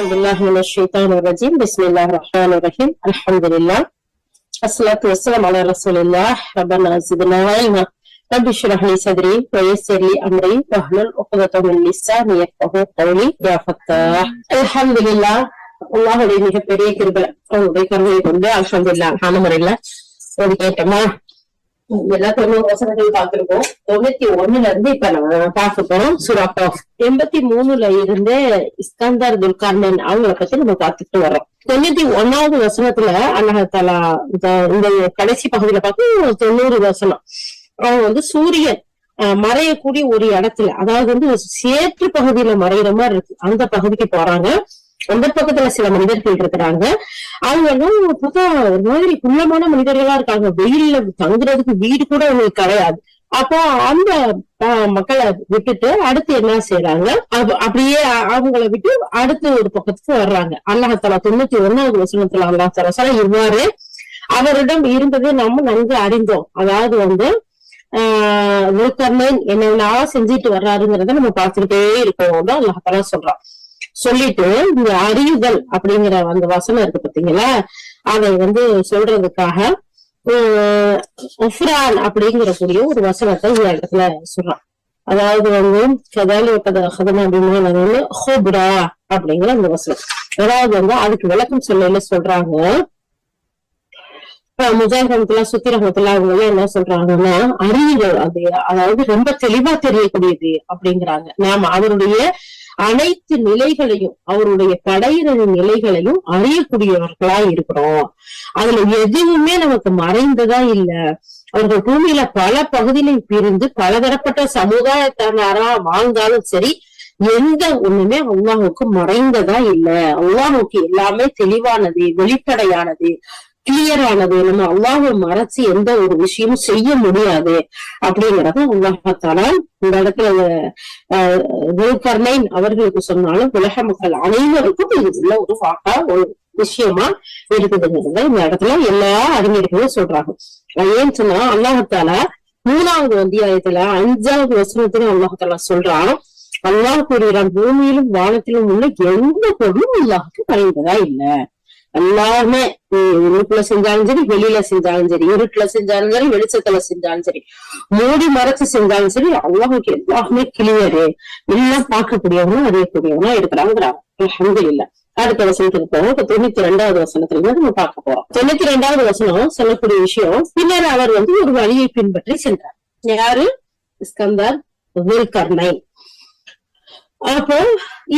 أعوذ بالله من الشيطان الرجيم. بسم الله الرحمن الرحيم. الحمد لله الصلاة والسلام على رسول الله. ربنا زدنا علما. رب اشرح لي صدري ويسر لي أمري واحلل عقدة من لساني يفقهوا قولي. يا فتاح الحمد لله. அல்லாஹுடைய மிகப்பெரிய கிருபை அவனுடைய கருணையை கொண்டு அல்ஹம்துலில்லாஹ் அல்ஹம்துலில்லாஹ் ஒரு கேட்டோமா எல்லா 90 வசனங்கள் பார்த்திருக்கோம். 91ல இருந்து இப்ப நம்ம பார்க்க போறோம். சூரா கஹ்ஃப் 83ல இருந்து இஸ்கந்தர் துல்கர்னைன் அவங்கள பத்தி நம்ம பார்த்துட்டு வர்றோம். 91வது வசனத்துல அல்லாஹ் தஆலா இந்த கடைசி பகுதியில பார்க்க 90 வசனம் அவங்க சூரியன் மறையக்கூடிய ஒரு இடத்துல, அதாவது சேற்று பகுதியில மறையிற மாதிரி இருக்கு, அந்த பகுதிக்கு போறாங்க. அந்த பக்கத்துல சில மனிதர்கள் இருக்கிறாங்க. அவங்க பார்த்தா ஒரு மாதிரி குள்ளமான மனிதர்களா இருக்காங்க. வெயில்ல தங்குறதுக்கு வீடு கூட அவங்களுக்கு கிடையாது. அப்போ அந்த மக்களை விட்டுட்டு அடுத்து என்ன செய்யறாங்க, அப்படியே அவங்கள விட்டு அடுத்த ஒரு பக்கத்துக்கு வர்றாங்க. அல்லாஹ் தஆலா 91வது வசனத்துல அல்லாஹ் தஆலா இவ்வாறு அவரிடம் இருந்ததை நம்ம நன்கு அறிந்தோம். அதாவது துல்கர்னைன் என்னெல்லாம் செஞ்சுட்டு வர்றாருங்கிறத நம்ம பார்த்துக்கிட்டே இருக்கோம் தான் அல்லாஹ் தஆலா சொல்றான். சொல்லிட்டு இந்த அறியுதல் அப்படிங்கிற அந்த வசனம் இருக்கு பாத்தீங்களா, அதை சொல்றதுக்காக உஃப்ரான் அப்படிங்கிற கூடிய ஒரு வசனத்தை இந்த இடத்துல சொல்றான். அதாவது ஹுப்ரா அப்படிங்கிற அந்த வசனம், அதாவது அதுக்கு விளக்கம் சொல்லல சொல்றாங்க. முஜாஹித் ரஹ்மத்துல்லாஹ், சுத்தி ரஹ்மத்துல்லாஹ் அவங்க என்ன சொல்றாங்கன்னா, அறிவுகள் அது அதாவது ரொம்ப தெளிவா தெரியக்கூடியது அப்படிங்கிறாங்க. நாம அவருடைய அனைத்து நிலைகளையும் அவருடைய படையினரின் நிலைகளையும் அறியக்கூடியவர்களா இருக்கிறோம். அதுல எதுவுமே நமக்கு மறைந்ததா இல்ல. அவர்கள் பூமியில பல பகுதியிலும் பிரிந்து பலதரப்பட்ட சமுதாயத்தினரா வாழ்ந்தாலும் சரி, எந்த ஒண்ணுமே அல்லாஹ்வுக்கு மறைந்ததா இல்ல. அல்லாஹ்வுக்கு எல்லாமே தெளிவானது, வெளிப்படையானது, கிளியரானது. நம்ம அல்லாஹ்வை மறைச்சு எந்த ஒரு விஷயமும் செய்ய முடியாது அப்படிங்கறத அல்லாஹ் தஆலா இந்த இடத்துல துல்கர்னைன் அவர்களுக்கு சொன்னாலும் உலக மக்கள் அனைவருக்கும் இது உள்ள ஒரு வாக்கா ஒரு விஷயமா இருக்குதுங்கிறத இந்த இடத்துல எல்லா அறிஞர்களும் சொல்றாங்க. ஏன்னு சொன்னா அல்லாஹ் தஆலா 3வது அத்தியாயத்துல 5வது வசனத்துல அல்லாஹ் தஆலா சொல்றான், அல்லாஹ் கூறுகிறான், பூமியிலும் வானத்திலும் உள்ள எந்த பொருளும் அல்லாஹ்வுக்கு மறைந்ததா இல்ல. எல்லாருமே உள்ளுக்குள்ள செஞ்சாலும் சரி, வெளியில செஞ்சாலும் சரி, இருட்டுல செஞ்சாலும் சரி, வெளிச்சத்துல செஞ்சாலும் சரி, மூடி மறைச்சு செஞ்சாலும் சரி, அல்லாஹ்வுக்கு எல்லாருமே கிளியரு, எல்லாம் பார்க்கக்கூடியவங்களும் அறியக்கூடியவங்களா இருக்கிறாங்கிறாங்க. அல்ஹம்துலில்லாஹ். அடுத்த வசனத்துக்கு போவோம். இப்ப 92வது வசனத்துல நம்ம பார்க்க போறோம். 92வது வசனம் சொல்லக்கூடிய விஷயம், பின்னர் அவர் ஒரு வழியை பின்பற்றி சென்றார். யாரு? இஸ்கந்தர் துல்கர்னைன். அப்போ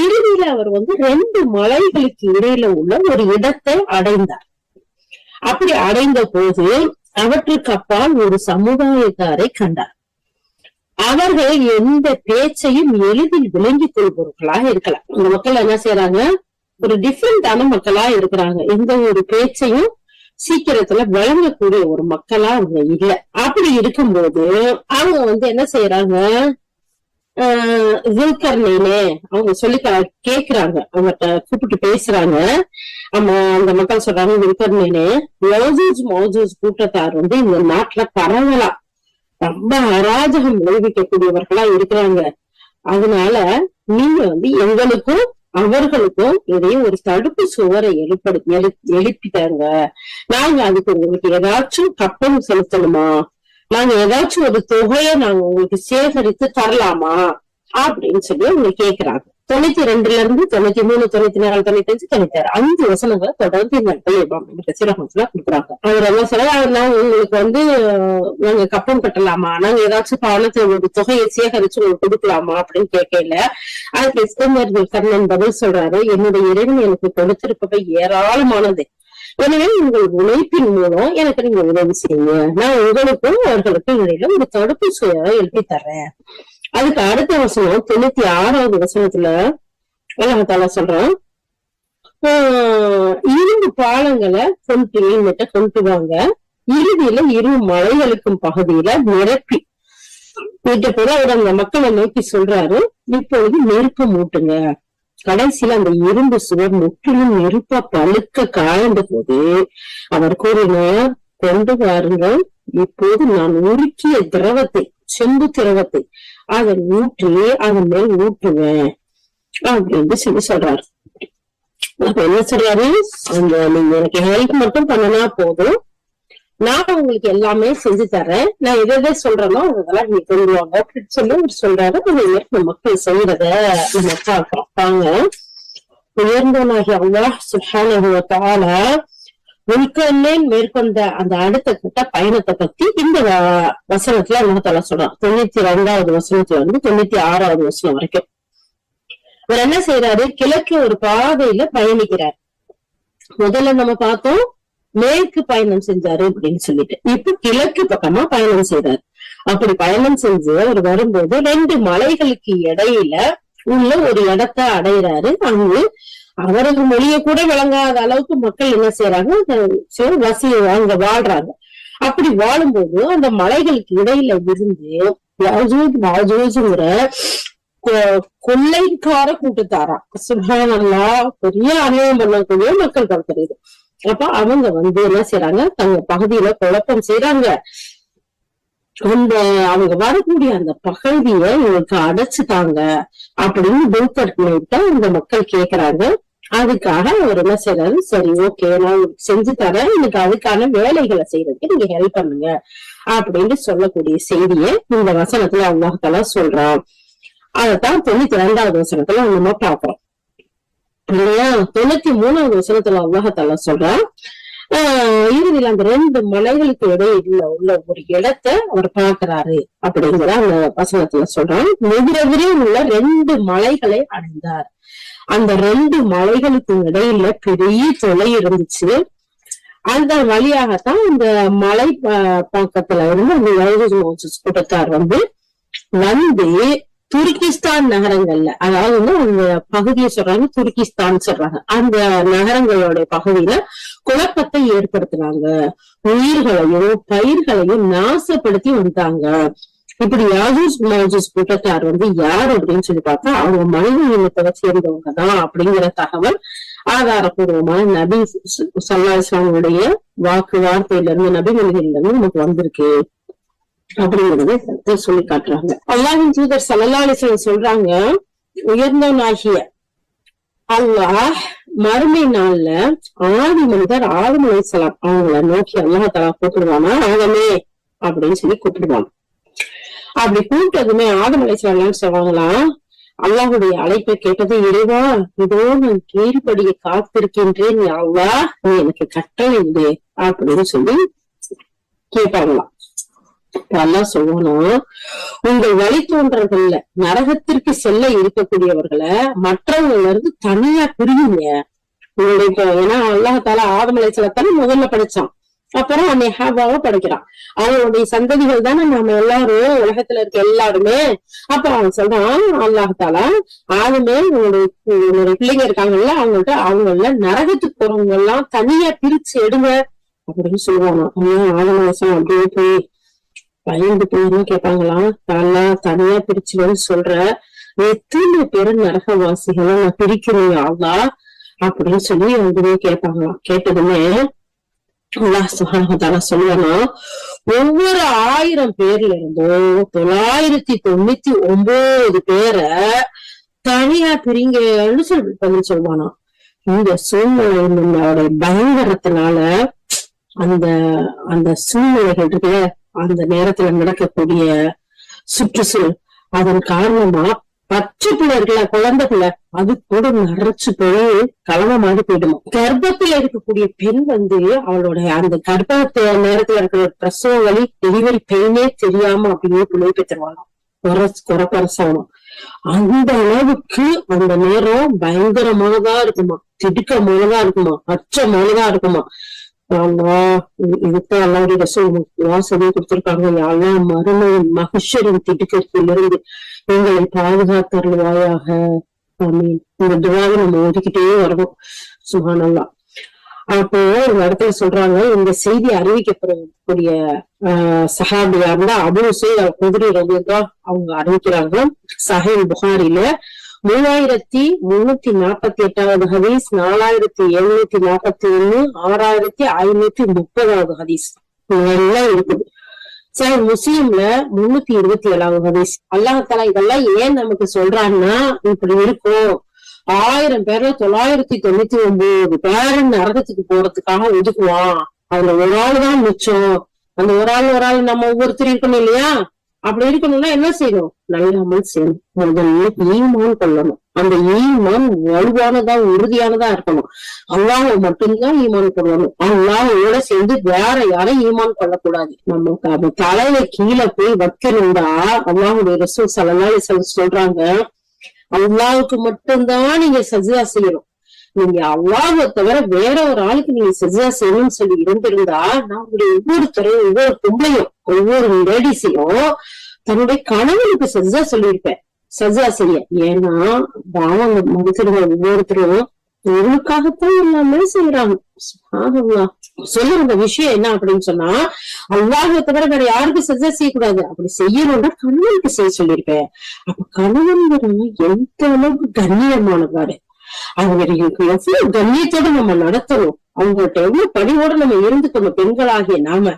இறுதியில அவர் 2 மலைகளுக்கு இடையில உள்ள ஒரு இடத்தை அடைந்தார். அப்படி அடைந்த போது அவற்றுக்கு அப்பால் ஒரு சமுதாயத்தாரை கண்டார். அவர்கள் எந்த பேச்சையும் எளிதில் விளங்கிக் கொள்பவர்களாக இருக்கலாம். இந்த மக்கள் என்ன செய்யறாங்க, ஒரு டிஃபரெண்டான மக்களா இருக்கிறாங்க. எந்த ஒரு பேச்சையும் சீக்கிரத்துல விளங்கக்கூடிய ஒரு மக்களா அவங்க இல்ல. அப்படி இருக்கும்போது அவங்க என்ன செய்யறாங்க, துல்கர்னைனே அவங்க சொல்லி கேக்குறாங்க, அவங்ககிட்ட கூப்பிட்டு பேசுறாங்க. அந்த மக்கள் சொல்றாங்க, துல்கர்னைனே, யஜூஜ் மௌஜூஜ் கூட்டத்தார் இந்த நாட்டுல பரவலா ரொம்ப அராஜகம் விளைவிக்கக்கூடியவர்களா இருக்கிறாங்க. அதனால நீங்க எங்களுக்கும் அவர்களுக்கும் இடையே ஒரு தடுப்பு சுவரை எழுப்பிட்டாங்க. நாங்க அதுக்கு உங்களுக்கு ஏதாச்சும் கப்பம் செலுத்தணுமா, நாங்க ஏதாச்சும் ஒரு தொகையை நாங்க உங்களுக்கு சேகரித்து தரலாமா அப்படின்னு சொல்லி அவங்க கேக்குறாங்க. 92ல இருந்து 93, 94, 95, 96 5 வசனங்களை தொடர்ந்து இந்த கொடுக்குறாங்க. அவர் என்ன சொல்ல, நாங்க உங்களுக்கு நாங்க கப்பம் கட்டலாமா, நாங்க ஏதாச்சும் பணத்தை ஒரு தொகையை சேகரிச்சு உங்களுக்கு கொடுக்கலாமா அப்படின்னு கேட்கல. அதுக்கு இஸ்கந்தர் துல்கர்னைன் பதில் சொல்றாரு, என்னுடைய இறைவன் எனக்கு கொடுத்திருப்பவை ஏராளமானது. எனவே உங்கள் உழைப்பின் மூலம் எனக்கு நீங்க உதவி செய்யுங்க. நான் உங்களுக்கும் அவர்களுக்கும் இடையில ஒரு தடுப்பு சுவரை எழுப்பி தர்றேன். அதுக்கு அடுத்த வசனம் 96வது வசனத்துல அல்லாஹ் தஆலா சொல்றான், இரும்பு பாலங்களை கொண்டு வாங்க, இறுதியில 2 மலைகளுக்கும் பகுதியில நிரப்பி வீட்டு போல அவர் அந்த மக்களை நோக்கி சொல்றாரு, இப்பொழுது நெருப்பு மூட்டுங்க. கடைசியில அந்த இரும்பு சுவர் முற்றிலும் நெருப்பா பழுக்க காய்ந்த போது அவர் கூறினார், கொண்டு வாருங்கள், இப்போது நான் உருக்கிய திரவத்தை, செம்பு திரவத்தை அதை ஊற்றி அதன் மேல் ஊற்றுவேன் அப்படின்னு சொல்றாரு. அப்ப என்ன சொல்றாரு, அந்த நீங்க எனக்கு ஹெல்ப் மட்டும் பண்ணனா போதும், நான் உங்களுக்கு எல்லாமே செஞ்சு தரேன், நான் எதை சொல்றேனோ அதெல்லாம் நீங்க கொண்டுவாங்க அப்படின்னு சொல்லி அவர் சொல்றாரு. அந்த மக்கள் செய்யறத நம்ம பார்க்கிறோம். தாங்க உயர்ந்தவனாகி அல்லாஹ் சுப்ஹானஹு வ தஆலா முல்கன்னேன் மேற்கொண்ட அந்த அடுத்த கட்ட பயணத்தை பத்தி இந்த வசனத்துல அல்லாஹ் தஆலா சொல்றான். 92வது வசனத்துல இருந்து 96வது வசனம் வரைக்கும் அவர் என்ன செய்யறாரு, கிழக்கு ஒரு பாதையில பயணிக்கிறார். முதல்ல நம்ம பார்த்தோம் மேற்கு பயணம் செஞ்சாரு அப்படின்னு சொல்லிட்டு, இப்ப கிழக்கு பக்கமா பயணம் செய்றாரு. அப்படி பயணம் செஞ்சு அவர் வரும்போது 2 மலைகளுக்கு இடையில உள்ள ஒரு இடத்தை அடையிறாரு. அங்கு அவரது மொழிய கூட விளங்காத அளவுக்கு மக்கள் என்ன செய்யறாங்க, அங்க வாழ்றாங்க. அப்படி வாழும்போது அந்த மலைகளுக்கு இடையில இருந்து யாஜூஜ்ங்கிற கொள்ளைக்கார கூட்டத்தாரா சுப்ஹானல்லாஹ் பெரிய அநியாயம் பண்ணக்கூடிய மக்கள் தெரியுது. அப்ப அவங்க என்ன செய்யறாங்க, தங்க பகுதியில குழப்பம் செய்யறாங்க. அவங்க வரக்கூடிய அந்த பகுதிய இவங்களுக்கு அடைச்சுட்டாங்க அப்படின்னு துல்கர்னைட்ட இந்த மக்கள் கேக்குறாங்க. அதுக்காக அவர் என்ன செய்யறாரு, சரி ஓகே நான் செஞ்சு தரேன், எனக்கு அதுக்கான வேலைகளை செய்யறதுக்கு நீங்க ஹெல்ப் பண்ணுங்க அப்படின்னு சொல்லக்கூடிய செய்தியை இந்த வசனத்துல அல்லாஹ் தஆலா சொல்றான். அதத்தான் 92வது வசனத்துல நம்ம பாக்குறோம் இல்லையா. 93வது வசனத்துல அல்லாஹ் தஆலா சொல்றான், இறுதியில அந்த 2 மலைகளுக்கு இடையில உள்ள ஒரு இடத்தை அவர் பாக்குறாரு அப்படிங்கிற அந்த வசனத்துல சொல்றான். எதிரெதிரே உள்ள 2 மலைகளை அடைந்தார். அந்த 2 மலைகளுக்கு இடையில பெரிய தொலை இருந்துச்சு. அந்த வழியாகத்தான் இந்த மலை பக்கத்துல இருந்து அந்த கூட்டத்தார் வந்து துருக்கிஸ்தான் நகரங்கள்ல, அதாவது அந்த பகுதியை சொல்றாங்க துருக்கிஸ்தான் சொல்றாங்க, அந்த நகரங்களோட பகுதியில குழப்பத்தை ஏற்படுத்துறாங்க, உயிர்களையும் பயிர்களையும் நாசப்படுத்தி வந்தாங்க. இப்படி யாஜூஜ் மாஜூஜ் கூட்டத்தார் யார் அப்படின்னு சொல்லி பார்த்தா அவங்க மனித இனத்தை சேர்ந்தவங்கதான் அப்படிங்கிற தகவல் ஆதாரபூர்வமான நபி ஸல்லல்லாஹு அலைஹி வஸல்லம் வார்த்தையில இருந்து நபிமொழிகள்ல இருந்து நமக்கு வந்திருக்கு அப்படிங்கறத சொல்லி காட்டுறாங்க. அல்லாஹ்வின் தூதர் ஸல்லல்லாஹு அலைஹி வஸல்லம் சொல்றாங்க, உயர்ந்தவனாகிய அல்லாஹ் மறுமை நாள்ல ஆதி மனிதர் ஆதம் அலைஹிஸ்ஸலாம் அவங்கள நோக்கி அல்லாஹ் தஆலா கூப்பிடுவானா, ஆதமே அப்படின்னு சொல்லி கூப்பிடுவான். அப்படி கூப்பிட்டதுமே ஆதம் அலைஹிஸ்ஸலாம் சொல்லுவாங்களாம், அல்லாஹுடைய அழைப்பை கேட்டது, இறைவா இதோ நான் கீழ்படிய காத்திருக்கின்றேன், அல்லாஹ் நீ எனக்கு கட்டளை இல்லை அப்படின்னு சொல்லி கேட்டாங்களாம். அல்லாஹ் சொல்லணும், உங்கள் வழித்தோன்றல்கள்ல நரகத்திற்கு செல்ல இருக்கக்கூடியவர்களை மற்றவங்கள்ல இருந்து தனியா பிரியுங்க. உங்களுடைய ஏன்னா அல்லாஹ் தஆலா ஆதம் அலைஹிஸ்ஸலாத்தான முதல்ல படைச்சான், அப்புறம் அன்னை ஹவ்வாவை படைக்கிறான். அவங்களுடைய சந்ததிகள் தானே நம்ம எல்லாரும், உலகத்துல இருக்க எல்லாருமே. அப்ப அவன் சொல்றான் அல்லாஹ் தஆலா, ஆதமே உங்களுடைய பிள்ளைங்க இருக்காங்கல்ல அவங்கள நரகத்துக்கு போறவங்க எல்லாம் தனியா பிரிச்சு எடுங்க அப்படின்னு சொல்லுவாங்க. ஆதம் அலைஹிஸ்ஸலாம் அப்படியே போய் பயந்து போயின்னு கேட்பாங்களாம், தனியா பிரிச்சுன்னு சொல்ற, எத்தனை பேரு நரகவாசிகளை நான் பிரிக்கிறேன் அல்லாஹ் அப்படின்னு சொல்லி கேட்பாங்களாம். கேட்டதுமே அல்லாஹ் சுப்ஹானஹு வ தஆலா சொல்லுவானா, ஒவ்வொரு 1000 பேர்ல இருந்தும் 999 பேரை தனியா பிரிங்கன்னு சொல்லுவானா. இந்த சூழ்நிலை பயங்கரத்தினால அந்த சூழ்நிலைகள் இருக்குல்ல, அந்த நேரத்துல நடக்கக்கூடிய சுற்றுச்சூழல், அதன் காரணமா பச்சை பிள்ளை இருக்குல்ல, குழந்தை பிள்ளை, அது கூட நரைச்சு போய் கலவ மாதிரி போயிடுமா. கர்ப்பத்துல இருக்கக்கூடிய பெண் அவளோட அந்த கர்ப்ப நேரத்துல இருக்கிற பிரசவ வலி, டெலிவரி பெயினே தெரியாம அப்படியே பிள்ளை பெற்றுருவாங்க, குறப்பரசவனம். அந்த அளவுக்கு அந்த நேரம் பயங்கரமானதா இருக்குமா, திடுக்கமானதா இருக்குமா, அச்சமானதா இருக்குமா. இதுக்கு அல்லாஹ்வுடைய ரசூல் சொல்லி கொடுத்திருக்காங்க, யாரெல்லாம் மறுமையின் மஹ்ஷரின் திடுக்கத்திலிருந்து எங்களை பாதுகாத்தருள்வாயாக, ஆமீன். இந்த துஆவை நம்ம ஓதிக்கிட்டே வரணும். சுப்ஹானல்லாஹ். அப்போ ஒரு இடத்துல சொல்றாங்க, இந்த செய்தி அறிவிக்கப்படக்கூடிய சஹாபியா இருந்தா அபூ ஸுவைத் அல்-குத்ரி ரலியல்லாஹு அவங்க அறிவிக்கிறாங்க. சஹீஹ் புகாரில 3348வது ஹதீஸ், 4741, 6530வது ஹதீஸ் இதெல்லாம் இருக்குது. சரி, முஸ்லிம்ல 327வது ஹதீஸ். அல்லாஹ் தஆலா இதெல்லாம் ஏன் நமக்கு சொல்றான்னா, இப்படி இருக்கும் 1000 பேர்ல 999 பேர் நரகத்துக்கு போறதுக்காக ஒதுக்குவான். அதுல ஒரு ஆள் தான் மிச்சம். அந்த ஒரு ஆள் நம்ம ஒவ்வொருத்தரும் இருக்கணும் இல்லையா? அப்படி இருக்கணும்னா என்ன செய்யணும்? நல்ல அமல் செய்யணும். முதல்ல ஈமான் கொள்ளணும். அந்த ஈமான் வலுவானதா உறுதியானதா இருக்கணும். அல்லாஹ் மட்டும்தான் ஈமான் கொள்ளணும். அல்லாஹோட சேர்ந்து வேற யாரும் ஈமான் கொள்ளக்கூடாது. நமக்கு அந்த தலையில கீழே போய் வைக்கணும்டா அல்லாஹுடைய ரசூல் ஸல்லல்லாஹு அலைஹி வஸல்லம் சொல்றாங்க, அல்லாஹ்வுக்கு மட்டும்தான் நீங்க சஜ்தா செய்யணும். நீங்க அல்லாஹ்வை தவிர வேற ஒரு ஆளுக்கு நீங்க சஜ்தா செய்யணும்னு சொல்லி இருந்திருந்தா, நான் உங்களுடைய ஒவ்வொருத்தரும் ஒவ்வொரு பொம்பளையும் ஒவ்வொரு லேடிஸையும் தன்னுடைய கணவனுக்கு சஜ்தா சொல்லியிருப்பேன், சஜ்தா செய்ய. ஏன்னா பாவம் மனுஷர்கள் ஒவ்வொருத்தரும் இவனுக்காகத்தான் எல்லாமே செய்யறாங்க. சொல்ல அந்த விஷயம் என்ன அப்படின்னு சொன்னா, அல்லாஹ்வை தவிர வேற யாருக்கும் சஜ்தா செய்யக்கூடாது. அப்படி செய்யணும்னா கணவனுக்கு செய்ய சொல்லியிருப்பேன். அப்ப கணவன் எந்த அளவுக்கு கண்ணியமானவாரு, அவங்களுக்கு எவ்வளவு கண்ணியத்தோட நம்ம நடத்தணும், அவங்கள்ட்ட எவ்வளவு பணிவோட நம்ம இருந்துக்கணும். பெண்களாகிய நாம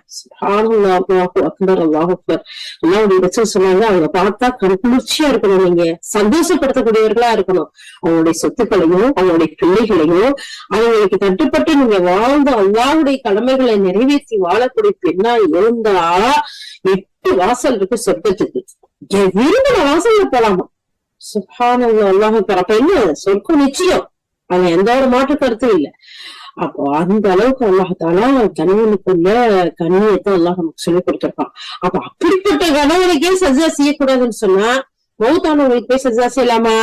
சொன்னாங்க, அவங்க பார்த்தா கண்குளிர்ச்சியா இருக்கணும், நீங்க சந்தோஷப்படுத்தக்கூடியவர்களா இருக்கணும். அவங்களுடைய சொத்துக்களையும் அவங்களுடைய பிள்ளைகளையும் அவங்களுக்கு கட்டுப்பட்டு நீங்க வாழ்ந்த அல்லாஹ்வுடைய கடமைகளை நிறைவேற்றி வாழக்கூடிய பெண்ணா இருந்தா 8 வாசல் இருக்கு சொர்க்கத்துக்கு. விரும்பின வாசல்ல போலாமா? சுப்ஹானல்லாஹ், அல்லாஹ் அக்பர். அப்ப என்ன சொர்க்கம் நிச்சயம், அது எந்த ஒரு மாற்று கருத்தும் இல்லை. அப்போ அந்த அளவுக்கு அல்லாஹ் தஆலா கணவனுக்குள்ள கண்ணியத்தை அல்லாஹ் நமக்கு சொல்லி கொடுத்திருக்கான். அப்ப அப்படிப்பட்ட கணவனுக்கே சஜ்தா செய்யக்கூடாதுன்னு சொன்னா, மௌத்தானவங்களுக்கு போய் சஜ்தா செய்யலாமா?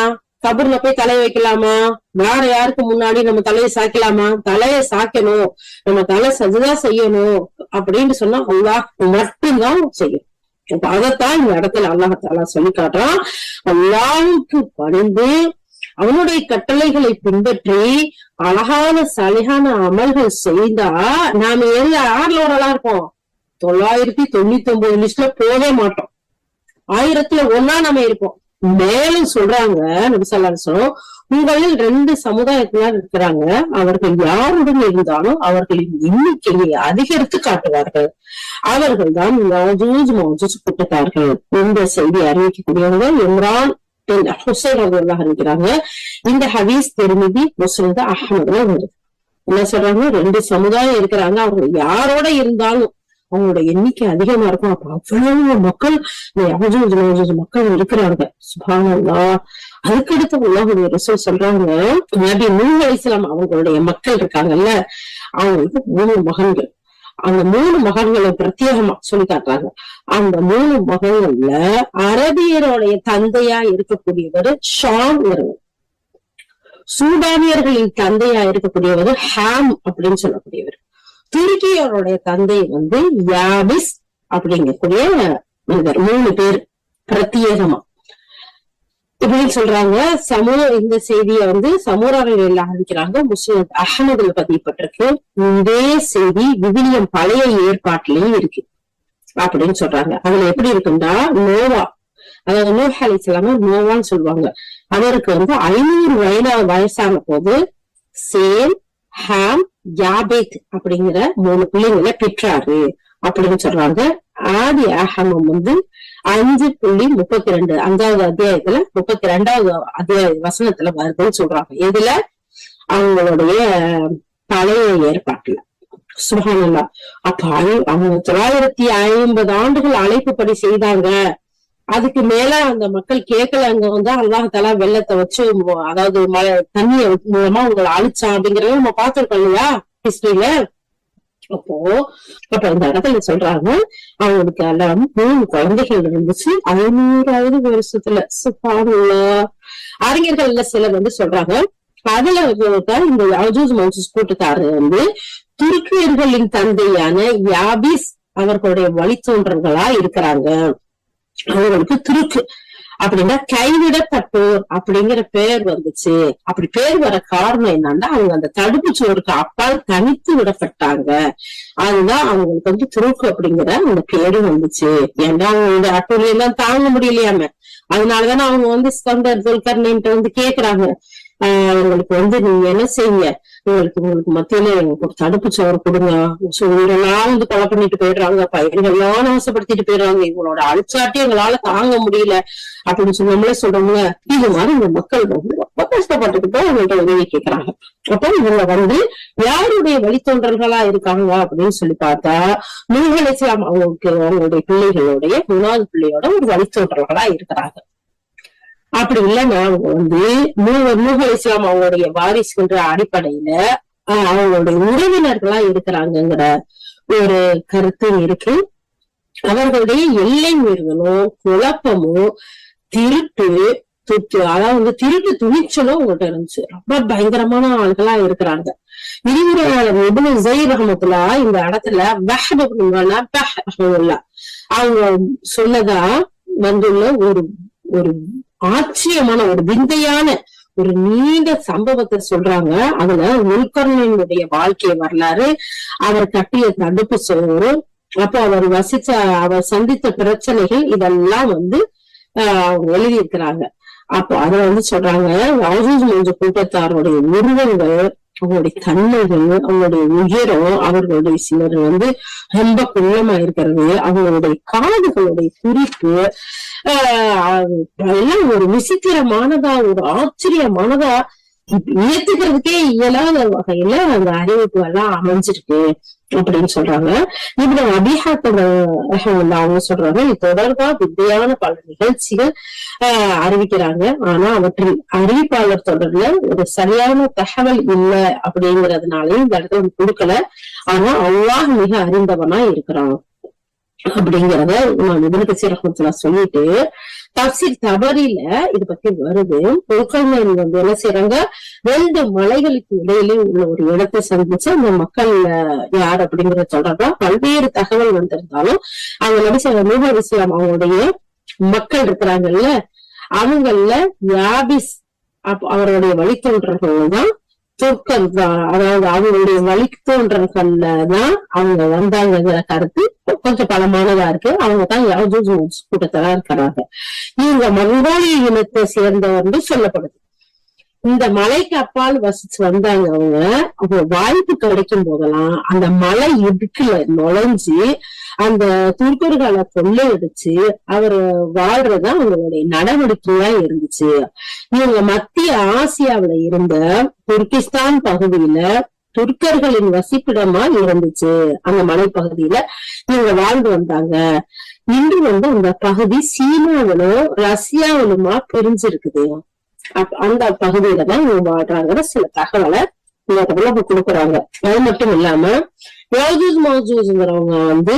கபர்ல போய் தலையை வைக்கலாமா? வேற யாருக்கு முன்னாடி நம்ம தலையை சாய்க்கலாமா? தலையை சாய்க்கணும், நம்ம தலை சஜ்தா செய்யணும் அப்படின்னு சொன்னா அல்லாஹ் மட்டும்தான் செய்யும். அதைத்தான் இந்த இடத்துல அல்லாஹ் தஆலா சொல்லி காட்டுறான். அல்லாஹ்வுக்கு பணிந்து அவனுடைய கட்டளைகளை பின்பற்றி அழகான சலிகான அமல்கள் செய்தா நாம யாருல ஒரு ஆளா இருப்போம்? 999 லிஸ்ட்ல போவே மாட்டோம். 1000த்துல 1 நம்ம இருப்போம். மேலும் சொல்றாங்க நபி ஸல்லல்லாஹு அலைஹி வஸல்லம், உங்களில் 2 சமுதாயத்தினர் இருக்கிறாங்க, அவர்கள் யாருடன் இருந்தாலும் அவர்களின் எண்ணிக்கையை அதிகரித்து காட்டுவார்கள். அவர்கள் தான் யாஜூஜ் மாஜூஜ் கூட்டத்தார்கள். இந்த செய்தி அறிவிக்கக்கூடியவங்க இம்ரான் ஹுசைன் ரலியல்லாஹு அன்ஹு இருக்கிறாங்க. இந்த ஹதீஸ் திர்மிதி, முஸ்லிம், அஹ்மதுல வருது. என்ன சொல்றாங்க? 2 சமுதாயம் இருக்கிறாங்க, அவங்க யாரோட இருந்தாலும் அவங்களோட எண்ணிக்கை அதிகமா இருக்கும். அப்ப அவ்வளவு மக்கள் மக்கள் இருக்கிறாங்க. சுப்ஹானல்லாஹ். அதுக்கடுத்து அல்லாஹ்வுடைய ரசூல் சொல்றாங்க, நபி நூஹ் அலைஹிஸ்ஸலாம் அவங்களுடைய மக்கள் இருக்காங்கல்ல, அவங்களுக்கு 3 மகன்கள். அந்த 3 மகன்களை பிரத்யேகமா சொல்லி காட்டுறாங்க. அந்த 3 மகன்கள்ல அரபியருடைய தந்தையா இருக்கக்கூடியவர் ஷாம், சூடானியர்களின் தந்தையா இருக்கக்கூடியவர் ஹாம் அப்படின்னு சொல்லக்கூடியவர், துருக்கியருடைய தந்தை யாபிஸ் அப்படிங்கக்கூடிய மனிதர். 3 பேர் பிரத்யேகமா இப்படின்னு சொல்றாங்க. இந்த செய்திய சமூராவில் ஆரம்பிக்கிறாங்க. முஸ்லிம் அஹ்மதுல பதியப்பட்டிருக்கு. இதே செய்தி விவிலியம் பழைய ஏற்பாட்டிலேயே இருக்கு அப்படின்னு சொல்றாங்க. அதுல எப்படி இருக்குன்னா, நோவா, அதாவது நூஹ் அலைஹிஸ்ஸலாம் நோவான்னு சொல்லுவாங்க. அவருக்கு 500 வயசான போது சேம், ஹாம், யாபேத் அப்படிங்கிற 3 பிள்ளைங்களை பெற்றாரு அப்படின்னு சொல்றாங்க. ஆதி ஆகமம் 5:32 5வது அத்தியாயத்துல 32வது அத்தியாய வசனத்துல வருதுன்னு சொல்றாங்க. இதுல அவங்களுடைய பழைய ஏற்பாட்டுல. சுப்ஹானல்லாஹ். அப்ப அவங்க 950 ஆண்டுகள் அழைப்புப்படி செய்தாங்க. அதுக்கு மேல அந்த மக்கள் கேட்கல. அங்க அல்லாஹ் தஆலா வெள்ளத்தை வச்சு, அதாவது தண்ணிய மூலமா உங்களை அழிச்சான் அப்படிங்கறத நம்ம பார்த்திருக்கோம் இல்லையா ஹிஸ்டரியில. அப்ப இந்த இடத்துல சொல்றாங்க, அவங்களுக்கு எல்லாம் 3 குழந்தைகள் இருந்துச்சு 500வது வருஷத்துல. சுப்ஹானல்லாஹ். அறிஞர்கள் சிலர் சொல்றாங்க, அதுல இந்த யாஜூஜ் மாஜூஜ் கூட்டத்தாரு துருக்கியர்களின் தந்தையான யாபிஸ் அவர்களுடைய வழித்தோன்றல்களா இருக்கிறாங்க. அவங்களுக்கு துருக்கு அப்படின்னா கைவிடப்பட்டோர் அப்படிங்கிற பேர் வந்துச்சு. அப்படி பேர் வர காரணம் என்னன்னா, அவங்க அந்த தடுப்பு சோருக்கு அப்பால் தனித்து விடப்பட்டாங்க. அதுதான் அவங்களுக்கு துருக்கு அப்படிங்கிற அந்த பேரு வந்துச்சு. ஏன்னா அவங்க அட்டூழியம் எல்லாம் தாங்க முடியலையாம, அதனாலதானே அவங்க ஸ்கந்தர் துல்கர்னன்ட்டு கேக்குறாங்க, அவங்களுக்கு நீங்க என்ன செய்யுங்க, உங்களுக்கு மத்தியில எங்களுக்கு ஒரு தடுப்பு சோறு கொடுங்க. இவரெல்லாம் கொலை பண்ணிட்டு போயிடுறாங்க, பயிர்கள்லாம் நாசப்படுத்திட்டு போயிடுறாங்க, இவங்களோட அழிச்சாட்டி எங்களால தாங்க முடியல அப்படின்னு நம்மளே சொல்றவங்க. இது மாதிரி இந்த மக்கள் ரொம்ப கஷ்டப்பட்டுக்கிட்டு அவங்கள்ட்ட உதவி கேட்கிறாங்க. அப்ப இவங்க வந்து யாருடைய வழித்தோன்றல்களா இருக்காங்க அப்படின்னு சொல்லி பார்த்தா நூஹ் அலைஹிஸ்ஸலாம் அவங்களுக்கு அவங்களுடைய பிள்ளைகளுடைய 3வது பிள்ளையோட ஒரு வழித்தோன்றல்களா இருக்கிறாங்க. அப்படி இல்லைன்னா அவங்க வந்து நூஹ் அலைஹிஸ்ஸலாம் அவங்களுடைய வாரிசுன்ற அடிப்படையில அவங்களுடைய உறவினர்களா இருக்கிறாங்கிற ஒரு கருத்து இருக்கு. அவர்களுடைய எல்லை மீறுதலும் குழப்பமும் அதாவது திருட்டு துணிச்சலும் உங்கள்கிட்ட இருந்துச்சு. ரொம்ப பயங்கரமான ஆள்களா இருக்கிறாங்க. விரிவுரையாளர் இப்னு ஸைர் ரஹ்மத்துல்லா இந்த இடத்துல அவங்க சொன்னதா வந்துள்ள ஒரு ஒரு ஆச்சரியமான ஒரு விந்தையான ஒரு நீண்ட சம்பவத்தை சொல்றாங்க. அதுல முல்கர்ணினுடைய வாழ்க்கை வரலாறு, அவர் கட்டிய தடுப்பு சுவர், அப்போ அவர் சந்தித்த பிரச்சனைகள், இதெல்லாம் வந்து அவங்க எழுதி இருக்கிறாங்க. அப்போ அதை வந்து சொல்றாங்க, யாஜூஜ் மஜூஜ் கூட்டத்தாருடைய உருவங்கள், அவங்களுடைய தன்மைகள், அவங்களுடைய உயரம், அவர்களுடைய சிலர் வந்து ரொம்ப குள்ளமா இருக்கிறது, அவங்களுடைய காதுகளுடைய குறிப்பு எல்லாம் ஒரு விசித்திரமானதா ஒரு ஆச்சரியமானதா ஏத்துக்கிறதுக்கே இயலாத வகையில அந்த அறிவிப்பு எல்லாம் அமைஞ்சிருக்கு அப்படின்னு சொல்றாங்க. இப்படி அபிஹாத்தம் அவங்க சொல்றாங்க, இது தொடர்பா வித்தையான பல நிகழ்ச்சிகள் அறிவிக்கிறாங்க. ஆனா அவற்றில் அறிவிப்பாளர் தொடர்ல ஒரு சரியான தகவல் இல்லை அப்படிங்கறதுனாலயும் இந்த இடத்துல கொடுக்கல. ஆனா அல்லாஹ் மிக அறிந்தவனா இருக்கிறான் அப்படிங்கிறத நான் இப்னு கஸீர் ரஹ்மத்துல்லாஹி சொல்லிட்டு, தஃப்சீர் தபரில இது பத்தி வருது. பொருட்கள் வந்து என்ன செய்யறாங்க, 2 மலைகளுக்கு இடையிலே உள்ள ஒரு இடத்தை சந்திச்சு அந்த மக்கள் யார் அப்படிங்கிற தொடர்பா பல்வேறு தகவல் வந்திருந்தாலும் அவங்க நூஹ் அலைஹிஸ்ஸலாம் அவங்களுடைய மக்கள் இருக்கிறாங்கல்ல, அவங்கள யாபிஸ் அவருடைய வழித்தோன்றர்கள் தான் துர்க்கர் தான், அதாவது அவங்களுடைய வழித்தோன்றல்கள்ல தான் அவங்க வந்தாங்கிற கருத்து கொஞ்சம் பலமானதா இருக்கு. அவங்க தான் யாஜூஜ் மஜூஜ் கூட்டத்தா இருக்கிறாங்க. இவங்க மங்கோலிய இனத்தை சேர்ந்தவர்னு சொல்லப்படுது. இந்த மலைக்கு அப்பால் வசிச்சு வந்தாங்க. அவங்க வாய்ப்பு கிடைக்கும் போதெல்லாம் அந்த மலை இடுக்குல நுழைஞ்சு அந்த துர்க்கர்களை கொள்ளையடிச்சு அவர் வாழ்றதா அவங்களுடைய நடவடிக்கையா இருந்துச்சு. இவங்க மத்திய ஆசியாவில இருந்த துர்கிஸ்தான் பகுதியில துர்க்கர்களின் வசிப்பிடமா இருந்துச்சு. அந்த மலைப்பகுதியில இவங்க வாழ்ந்து வந்தாங்க. இன்று வந்து அந்த பகுதி சீனாவிலும் ரஷ்யாவிலுமா பிரிஞ்சிருக்குது. அந்த பகுதியில தான் இவங்க வாழ்றாங்கிற சில தகவலை இவங்க கொடுக்குறாங்க. அது மட்டும் இல்லாம யாஜூஜ் மஜூஜ்ங்கிறவங்க வந்து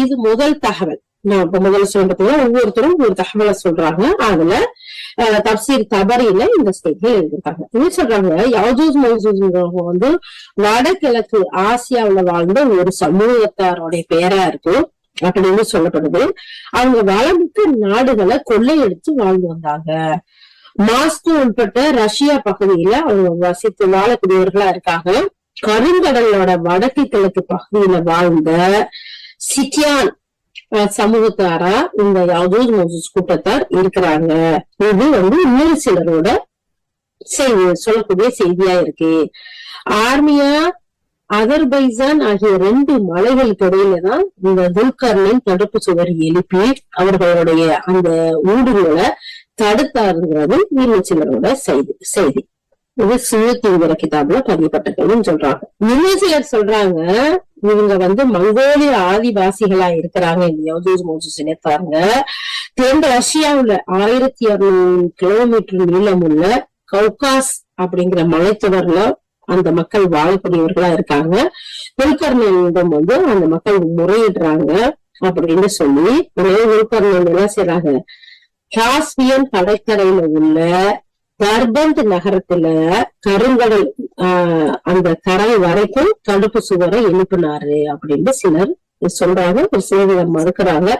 இது முதல் தகவல். நான் இப்ப முதல்ல சொல்றதுல ஒவ்வொருத்தரும் ஒரு தகவலை சொல்றாங்க. அதுல தஃப்சீர் தபரில இந்த ஸ்டேட்ல எழுதிருக்காங்க. என்ன சொல்றாங்க, யாஜூஜ் மஜூஜ்ங்கிறவங்க வந்து வடகிழக்கு ஆசியாவில வாழ்ந்த ஒரு சமூகத்தாரோடைய பெயரா இருக்கு அப்படின்னு சொல்லப்படுது. அவங்க வளமிக்க நாடுகளை கொள்ளையடிச்சு வாழ்ந்து வந்தாங்க. மாஸ்கோ உட்பட்ட ரஷ்யா பகுதியில அவங்க வசித்து வாழக்கூடியவர்களா இருக்காங்க. கருங்கடலோட வடக்கு கிழக்கு பகுதியில வாழ்ந்த சிட்டியான் சமூகத்தாரா இந்த யாஜூஜ் மஜூஜ் கூட்டத்தார் இருக்கிறாங்க. இது வந்து இன்னொரு சிலரோட சொல்லக்கூடிய செய்தியா இருக்கு. ஆர்மியா அஜர்பைஜான் ஆகிய 2 மலைகளுக்கு இடையிலதான் இந்த துல்கர்னின் தடுப்பு சுவர் எழுப்பி அவர்களுடைய அந்த ஊடுருவலை தடுத்தாருங்கிறது இன்னும் சிலரோட செய்தி. இது சுயத்தீவிர கிதாபுல பதியப்பட்டதுன்னு சொல்றாங்க. இன்னும் சிலர் சொல்றாங்க, இவங்க வந்து மங்கோலிய ஆதிவாசிகளா இருக்கிறாங்க. இந்த யாஜூஜ் மஜூஜ் இனத்தாருங்க தென் ரஷ்யாவுல 1200 கிலோமீட்டர் நீளமுள்ள கௌகாஸ் அப்படிங்கிற மலைத்தொடர்ல அந்த மக்கள் வாழக்கூடியவர்களா இருக்காங்க. துல்கர்னிடம் வந்து அந்த மக்கள் முறையிடுறாங்க அப்படின்னு சொல்லி துல்கர்னன் என்ன செய்யறாங்க, காஸ்பியன் கடற்கரையில உள்ள தர்பந்த் நகரத்துல கருங்கடல் அந்த கரை வரைக்கும் தடுப்பு சுவரை எழுப்பினாரு அப்படின்னு சிலர் சொல்றாங்க. ஒரு சிலர் மறுக்கிறாங்க.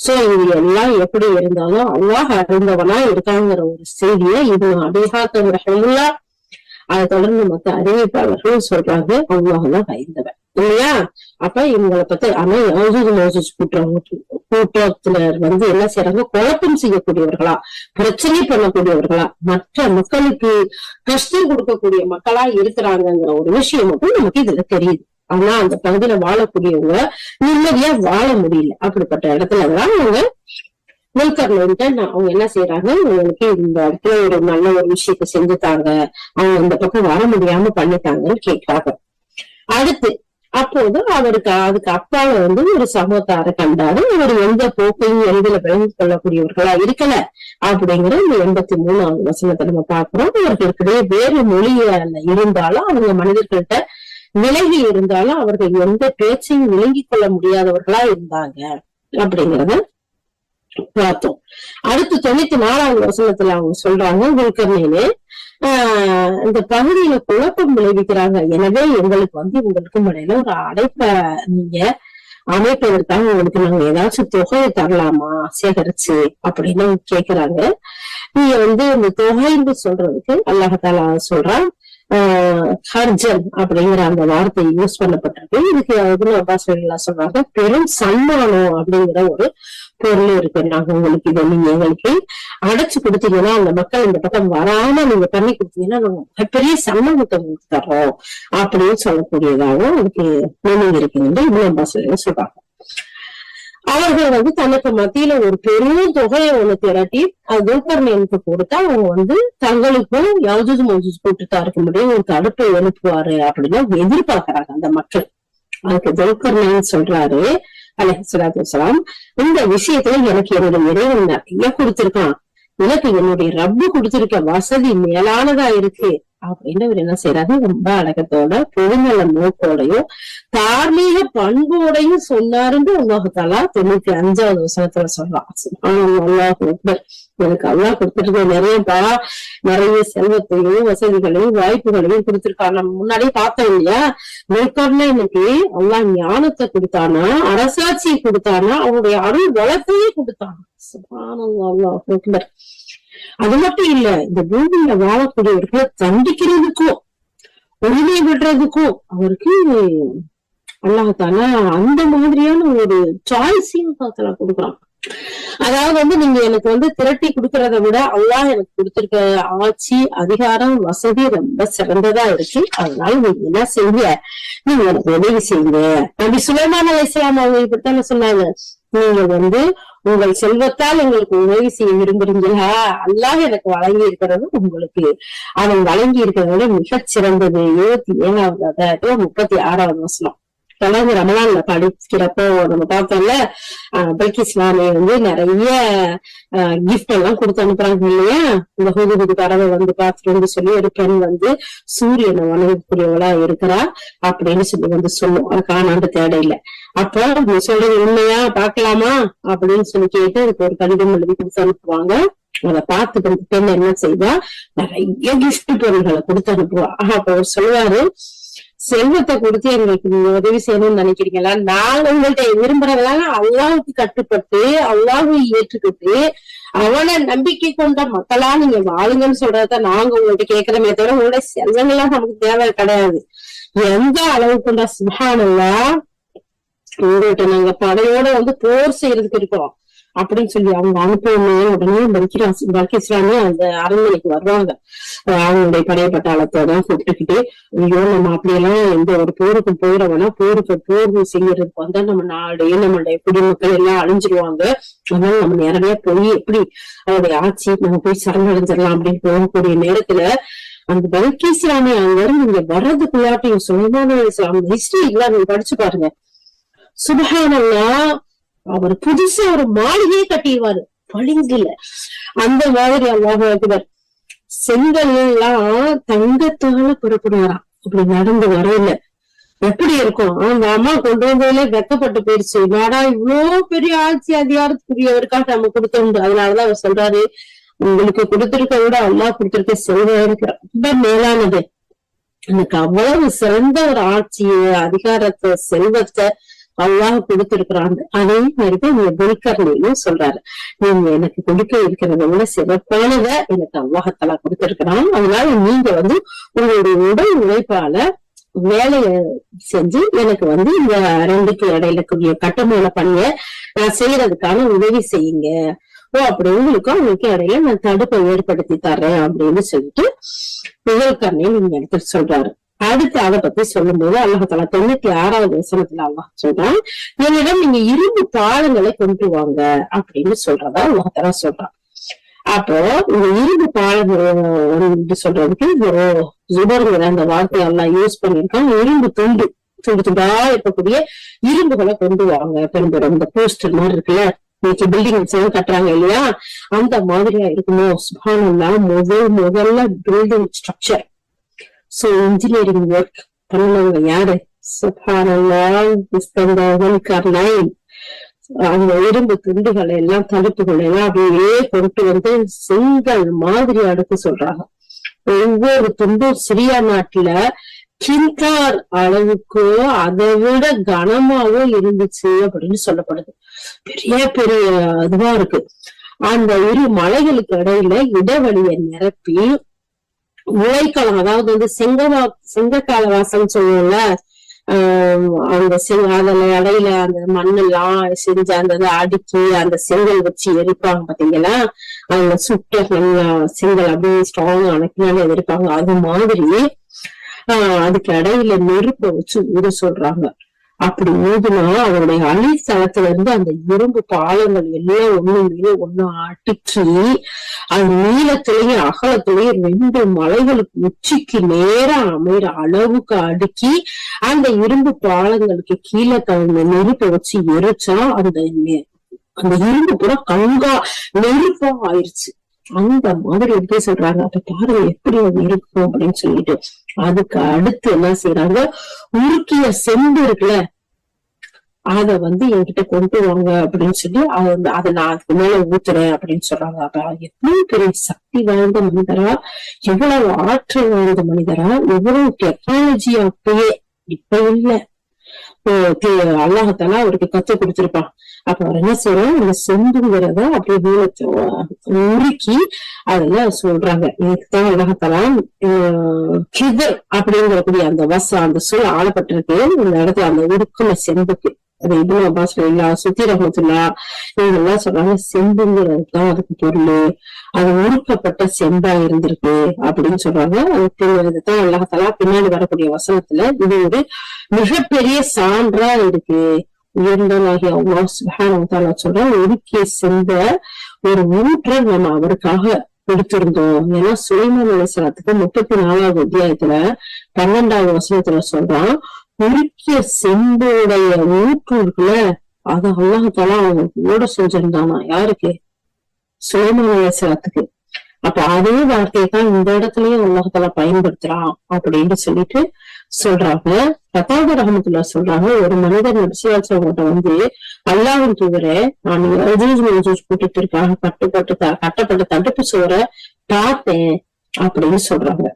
சோ இது எல்லாம் எப்படி இருந்தாலும் அல்லாஹ் அறிந்தவனா இருக்காங்கிற ஒரு செய்தியை இது அபிஹாத்தம் அதை தொடர்ந்து மத்த அறிவிப்பாளர்கள் சொல்றாங்க அல்லாஹ்தான் அறிந்தவன் இல்லையா. அப்ப இவங்களை பத்தி ஆனா யாஜூஜ் மஜூஜ் கூட்டத்தினர் வந்து என்ன செய்யறாங்க, குழப்பம் செய்யக்கூடியவர்களா, பிரச்சனை பண்ணக்கூடியவர்களா, மற்ற மக்களுக்கு கஷ்டம் கொடுக்கக்கூடிய மக்களா இருக்கிறாங்கிற ஒரு விஷயம் மட்டும் நமக்கு இதுல தெரியுது. ஆனா அந்த பகுதியில வாழக்கூடியவங்க நிம்மதியா வாழ முடியல. அப்படிப்பட்ட இடத்துலதான் அவங்க முல்கர்ல அவங்க என்ன செய்யறாங்க, உங்களுக்கு இந்த இடத்துல ஒரு நல்ல ஒரு விஷயத்த செஞ்சுட்டாங்க, அவங்க இந்த பக்கம் வர முடியாம பண்ணிட்டாங்கன்னு கேட்கிறாங்க. அடுத்து அப்போது அதுக்கு அப்பால ஒரு சமூகத்தார கண்டாரு. இவர் எந்த போக்கையும் எளிதில் விளங்கி கொள்ளக்கூடியவர்களா இருக்கல அப்படிங்கிற இந்த 83வது வசனத்தை நம்ம பாக்குறோம். அவர்களுக்கிடையே வேறு மொழியில இருந்தாலும், அவங்க மனிதர்கள்ட்ட விலகி இருந்தாலும் அவர்கள் எந்த பேச்சையும் விளங்கி கொள்ள முடியாதவர்களா இருந்தாங்க அப்படிங்கிறத பார்த்தோம். அடுத்து 94வது வசனத்துல அவங்க சொல்றாங்க, முல்கர்னேனே இந்த பகுதியில குழப்பம் விளைவிக்கிறாங்க. எனவே எங்களுக்கு உங்களுக்கும் இடையில ஒரு அடைப்ப நீங்க அமைப்பதற்காக உங்களுக்கு நாங்க ஏதாச்சும் தொகையை தரலாமா சேகரிச்சு அப்படின்னு கேக்குறாங்க. நீங்க இந்த தொகைன்னு சொல்றதுக்கு அல்லாஹ் சொல்றான், ஹர்ஜன் அப்படிங்கிற அந்த வார்த்தை யூஸ் பண்ணப்பட்டிருக்கு. இதுக்கு அப்பாஸ் சொல்றாங்க, பெரும் சன்மானம் அப்படிங்கிற ஒரு பொருள் இருக்கு. நாங்க உங்களுக்கு இதை நீங்க எங்களுக்கு அடைச்சு கொடுத்தீங்கன்னா, அந்த மக்கள் இந்த பக்கம் வராம நீங்க பண்ணி கொடுத்தீங்கன்னா நாங்க மிகப்பெரிய சன்மானத்தை உங்களுக்கு தர்றோம் அப்படின்னு சொல்லக்கூடியதாக அதுக்கு மீனிங் இருக்குன்னு இப்னு அப்பாஸ் சொல்றாங்க. அவர்கள் தனக்கு மத்தியில ஒரு பெரும் தொகையை திரட்டி அது துல்கர்னைனுக்கு கொடுத்தா அவங்க தங்களுக்கும் யாஜூஜ் மஜூஜ் கூட்டுத்தா இருக்க முடியும் ஒரு தடுப்பை எழுப்புவாரு அப்படின்னு எதிர்பார்க்கறாங்க அந்த மக்கள். அதுக்கு துல்கர்னைன் சொல்றாரு அலைஹிஸ்ஸலாத்து வஸ்ஸலாம், இந்த விஷயத்துல எனக்கு என்னுடைய இறைவன் நிறைய கொடுத்திருக்கான், எனக்கு என்னுடைய ரப்பு கொடுத்திருக்க வசதி மேலானதா இருக்கு அப்படின்னு அவர் என்ன செய்யறாரு, ரொம்ப அடக்கத்தோட பொதுநல நோக்கோடையும் தார்மீக பண்போடையும் சொன்னாருன்னு அல்லாஹ் தஆலா 95வது வசனத்துல சொல்றான். அல்லாஹ் அக்பர். எனக்கு அல்லாஹ் கொடுத்திருக்க நிறைய செல்வத்தையும் வசதிகளையும் வாய்ப்புகளையும் கொடுத்திருக்காரு. நம்ம முன்னாடியே பார்த்தோம் இல்லையா, முல்கர்னைனுக்கு அல்லாஹ் ஞானத்தை கொடுத்தானா, அரசாட்சியை கொடுத்தானா, அவனுடைய அருள் வளத்தையே கொடுத்தானா. சுப்ஹானல்லாஹ், அல்லாஹ் அக்பர். அது மட்டும் இல்ல, இந்த பூமியில வாழக்கூடியவர்களை தண்டிக்கிறதுக்கும் உரிமை விடுறதுக்கும் அவருக்கு அல்லாஹ் தஆலா அந்த மாதிரியான ஒரு சாய்ஸையும் கொடுக்குறான். அதாவது நீங்க எனக்கு திரட்டி கொடுக்கறத விட அல்லாஹ் எனக்கு கொடுத்திருக்க ஆட்சி, அதிகாரம், வசதி ரொம்ப சிறந்ததா இருக்கு. அதனால நீங்க என்ன செய்ய, நீங்க எனக்கு உதவி செய்யுங்க. நபி சுலைமான் அலைஹிஸ்ஸலாம் அவங்க இப்படித்தானே சொன்னாங்க, நீங்க உங்கள் செல்வத்தால் எங்களுக்கு உதவி செய்ய விரும்புறீங்களா, அல்லாஹ் எனக்கு வழங்கி இருக்கிறது உங்களுக்கு அவன் வழங்கி இருக்கிறத விட மிகச் சிறந்தது. 77வது அத்தியாயத்துல 36வது வசனம். தொடர்ந்து ரமலான்ல படிக்கிறப்போ நம்ம பார்த்தோம்ல, பல்கிஸ் ராணி நிறைய கிஃப்ட் எல்லாம் கொடுத்து அனுப்புறாங்க இல்லையா. இந்த ஹுது பறவை பார்த்துட்டு சொல்லி ஒரு பெண் சூரியனை வணங்கக்கூடியவளா இருக்கிறா அப்படின்னு சொல்லி சொல்லும். அது காணாண்டு தேடையில. அப்போ நீ சொல்றது உண்மையா பாக்கலாமா அப்படின்னு சொல்லி கேட்டு அதுக்கு ஒரு கடிதம் எழுதி கொடுத்து அனுப்புவாங்க. அதை பார்த்து பெண் என்ன செய்வா, நிறைய கிஃப்ட் பொருள்களை கொடுத்து அனுப்புவா. அப்ப அவர் சொல்லுவாரு, செல்வத்தை கொடுத்து எங்களுக்கு நீங்க உதவி செய்யணும்னு நினைக்கிறீங்களா, நான் உங்கள்கிட்ட விரும்புறதுனால அல்லாஹ்வுக்கு கட்டுப்பட்டு அல்லாஹ்வை ஏற்றுக்கிட்டு அவனை நம்பிக்கை கொண்ட மக்களா நீங்க வாழுங்கன்னு சொல்றத நாங்க உங்கள்கிட்ட கேட்கிறோமே தவிர உங்களுடைய செல்வங்கள்லாம் நமக்கு தேவை கிடையாது. எந்த அளவு கொண்ட சுப்ஹானல்லாஹ், உங்கள்கிட்ட நாங்க படையோட போர் செய்யறதுக்கு இருக்கோம் அப்படின்னு சொல்லி அவங்க அனுப்பணும். உடனே பல்கிஸ் ராணி அந்த அரண்மனைக்கு வருவாங்க. அவங்களுடைய படைய பட்டாளத்தோட கூப்பிட்டுக்கிட்டு, ஐயோ நம்ம அப்படியெல்லாம் எந்த ஒரு போருக்கும் போயிடவேனா, போர் செய்யறதுக்கு நம்ம நாடு நம்மளுடைய குடிமக்கள் எல்லாம் அழிஞ்சிருவாங்க, அதனால நம்ம நேரடியா போய் எப்படி அவருடைய ஆட்சி நம்ம போய் சரணடைஞ்சிடலாம் அப்படின்னு போகக்கூடிய நேரத்துல அந்த பல்கிஸ் ராணி அங்க இருந்து இங்க வர்றதுக்குள்ளாட்டையும் சுலைமான் அலைஹிஸ்ஸலாம் ஹிஸ்டரி எல்லாம் நீங்க படிச்சு பாருங்க. சுப்ஹானல்லாஹ், அவர் புதுசா ஒரு மாளிகையை கட்டிடுவாரு பளிங்குல. அந்த மாதிரி அல்லாஹ் அக்பர். செங்கல் எல்லாம் தங்கத்தால புறப்படுவாராம். அப்படி நடந்து வரையில எப்படி இருக்கும், அந்த அம்மா கொண்டு வந்ததுல வெக்கப்பட்டு போயிடுச்சு. நாடா இவ்வளவு பெரிய ஆட்சி அதிகாரத்துக்குரியவருக்காக நம்ம கொடுத்தோம். அதனாலதான் அவர் சொல்றாரு, உங்களுக்கு கொடுத்திருக்க விட அல்லாஹ் கொடுத்திருக்க செல்வம் எனக்கு ரொம்ப மேலானது. எனக்கு அவ்வளவு சிறந்த ஒரு ஆட்சியை, அதிகாரத்தை, செல்வத்தை அல்லாஹ் கொடுத்திருக்கிறாங்க. அதே மாதிரிதான் நீங்க துல்கர்னைனும் சொல்றாரு, நீங்க எனக்கு கொடுக்க இருக்கிறத விட சிறப்பானத எனக்கு அல்லாஹ் தஆலா கொடுத்திருக்கிறான். அதனால நீங்க உங்களுடைய உடல் உழைப்பால வேலையை செஞ்சு எனக்கு இந்த ரெண்டுக்கு இடையில கூடிய கட்டுமான பணிய நான் செய்யறதுக்கான உதவி செய்யுங்க. அப்படி உங்களுக்கு இடையில நான் தடுப்பை ஏற்படுத்தி தர்றேன் அப்படின்னு சொல்லிட்டு துல்கர்னைன் நீங்க எடுத்து சொல்றாரு. அடுத்து அதை பத்தி சொல்லும் போது அல்லாஹால 96வது வசனத்துல அல்லாஹ் சொல்றான், என்னிடம் நீங்க இரும்பு பாலங்களை கொண்டு வாங்க அப்படின்னு சொல்றதா அல்லாஹால சொல்றான். அப்போ இந்த இரும்பு பாலம் சொல்றதுக்கு ஜுபர்ங்கிற அந்த வார்த்தையை எல்லாம் யூஸ் பண்ணிருக்கான். இரும்பு துண்டு துண்டா இருக்கக்கூடிய இரும்புகளை கொண்டு வாங்க. பெரும்பெரும் இந்த போஸ்டர் மாதிரி இருக்குல்ல, இன்னைக்கு பில்டிங் கட்டுறாங்க இல்லையா, அந்த மாதிரியா இருக்குமோ. சுப்ஹானல்லாஹ், முதல்ல building structure, so engineering work பண்ணவங்க யாரு? சுப்ஹானல்லாஹ், அந்த இரும்பு துண்டுகளை எல்லாம் தடுப்புகளை எல்லாம் அப்படியே கொண்டு வந்து செங்கல் மாதிரி அடுத்து சொல்றாங்க. ஒவ்வொரு துண்டும் சிரியா நாட்டுல கின்கார் அளவுக்கோ அதை விட கனமாவும் இருந்துச்சு அப்படின்னு சொல்லப்படுது. பெரிய பெரிய இதுவா இருக்கு. அந்த இரு மலைகளுக்கு இடையில இடைவெளியை நிரப்பி உழைக்கலாம், அதாவது வந்து செங்கக்கால வாசம் சொல்லுவோம்ல, அந்த அதுல இடையில அந்த மண்ணெல்லாம் செஞ்சு அந்த அடுக்கி அந்த செங்கல் வச்சு எரிப்பாங்க பாத்தீங்களா, அந்த சுட்ட செங்கல் அப்படியே ஸ்ட்ராங் அணைக்கினாலே எரிப்பாங்க. அது மாதிரி அதுக்கு இடையில நெருப்பை வச்சு ஊத சொல்றாங்க. அப்படி ஊதுனா அவருடைய அழித்தளத்துல இருந்து அந்த இரும்பு பாலங்கள் எல்லாம் ஒண்ணு மீது ஒண்ணு அடுக்கி அது நீளத்திலேயே அகலத்திலேயே 2 மலைகளுக்கு உச்சிக்கு நேரா அமைற அளவுக்கு அடுக்கி அந்த இரும்பு பாலங்களுக்கு கீழே நெருப்பை வச்சு எரிச்சா அந்த இரும்பு பூரா கங்கா நெருப்பா ஆயிடுச்சு. அந்த மாதிரி எப்படி சொல்றாங்க. அப்ப பாருங்க எப்படி அது இருக்கும் அப்படின்னு சொல்லிட்டு, அதுக்கு அடுத்து என்ன செய்யறாங்க, உருக்கிய செம்பு இருக்குல்ல, அத வந்து என்கிட்ட கொண்டு வாங்க அப்படின்னு சொல்லி அதை நான் அதுக்கு மேல ஊத்துறேன் அப்படின்னு சொல்றாங்க. அப்ப எவ்வளவு பெரிய சக்தி வாய்ந்த மனிதரா, எவ்வளவு ஆற்றல் வாய்ந்த மனிதரா, எவ்வளவு டெக்னாலஜி அப்பயே இப்ப இல்ல அல்லாஹால அவருக்கு கத்து கொடுத்திருப்பான். அப்ப அவர் என்ன செய்யறோம், இந்த செம்புங்கிறத அப்படியே நீளத்தை உருக்கி அதெல்லாம் சொல்றாங்க. இதுக்குதான் அல்லாஹால கிதர் அப்படிங்கக்கூடிய அந்த சொல் ஆளப்பட்டிருக்கு இந்த இடத்துல, அந்த உருக்குன செம்புக்கு. அது இப்னு அப்பாஸ் சுத்தி ரஹ்மத்துல்லா இவங்கெல்லாம் சொல்றாங்க, செம்புங்கிறதுதான் அதுக்கு பொருள், அது உருக்கப்பட்ட செம்பா இருந்திருக்கு அப்படின்னு சொல்றாங்க. அதுதான் அல்லாஹால பின்னாடி வரக்கூடிய வசனத்துல இது ஒரு மிகப்பெரிய சான்றா இருக்கு. உயர்ந்தனாகிய அல்லாஹ் சுப்ஹானஹு வ தஆலா சொல்றான், உருக்கிய செம்ப ஒரு ஊற்றை நம்ம அவருக்காக கொடுத்திருந்தோம். ஏன்னா சுலைமான் அலைஹிஸ்ஸலாத்துக்கு 34வது அத்தியாயத்துல 12வது வசனத்துல சொல்றான், உருக்கிய செம்போடைய ஊற்று இருக்குல்ல, அது அல்லாஹால ஓட செஞ்சிருந்தானா யாருக்கு? சுலைமான் அலைஹிஸ்ஸலாத்துக்கு. அப்ப அதே வார்த்தையை தான் இந்த இடத்துலயும் அல்லாஹால பயன்படுத்துறான் அப்படின்னு சொல்லிட்டு சொல்றாங்க. கதாத ரஹமத்துல்லா சொல்றாங்க, ஒரு மனிதர் நபிசுல்லாஹ்கிட்ட வந்து அல்லாஹ்வின் தூதரே, நான் கூட்டத்திற்காக கட்டப்பட்ட தடுப்பு சுவரை பார்த்தேன் அப்படின்னு சொல்றாங்க.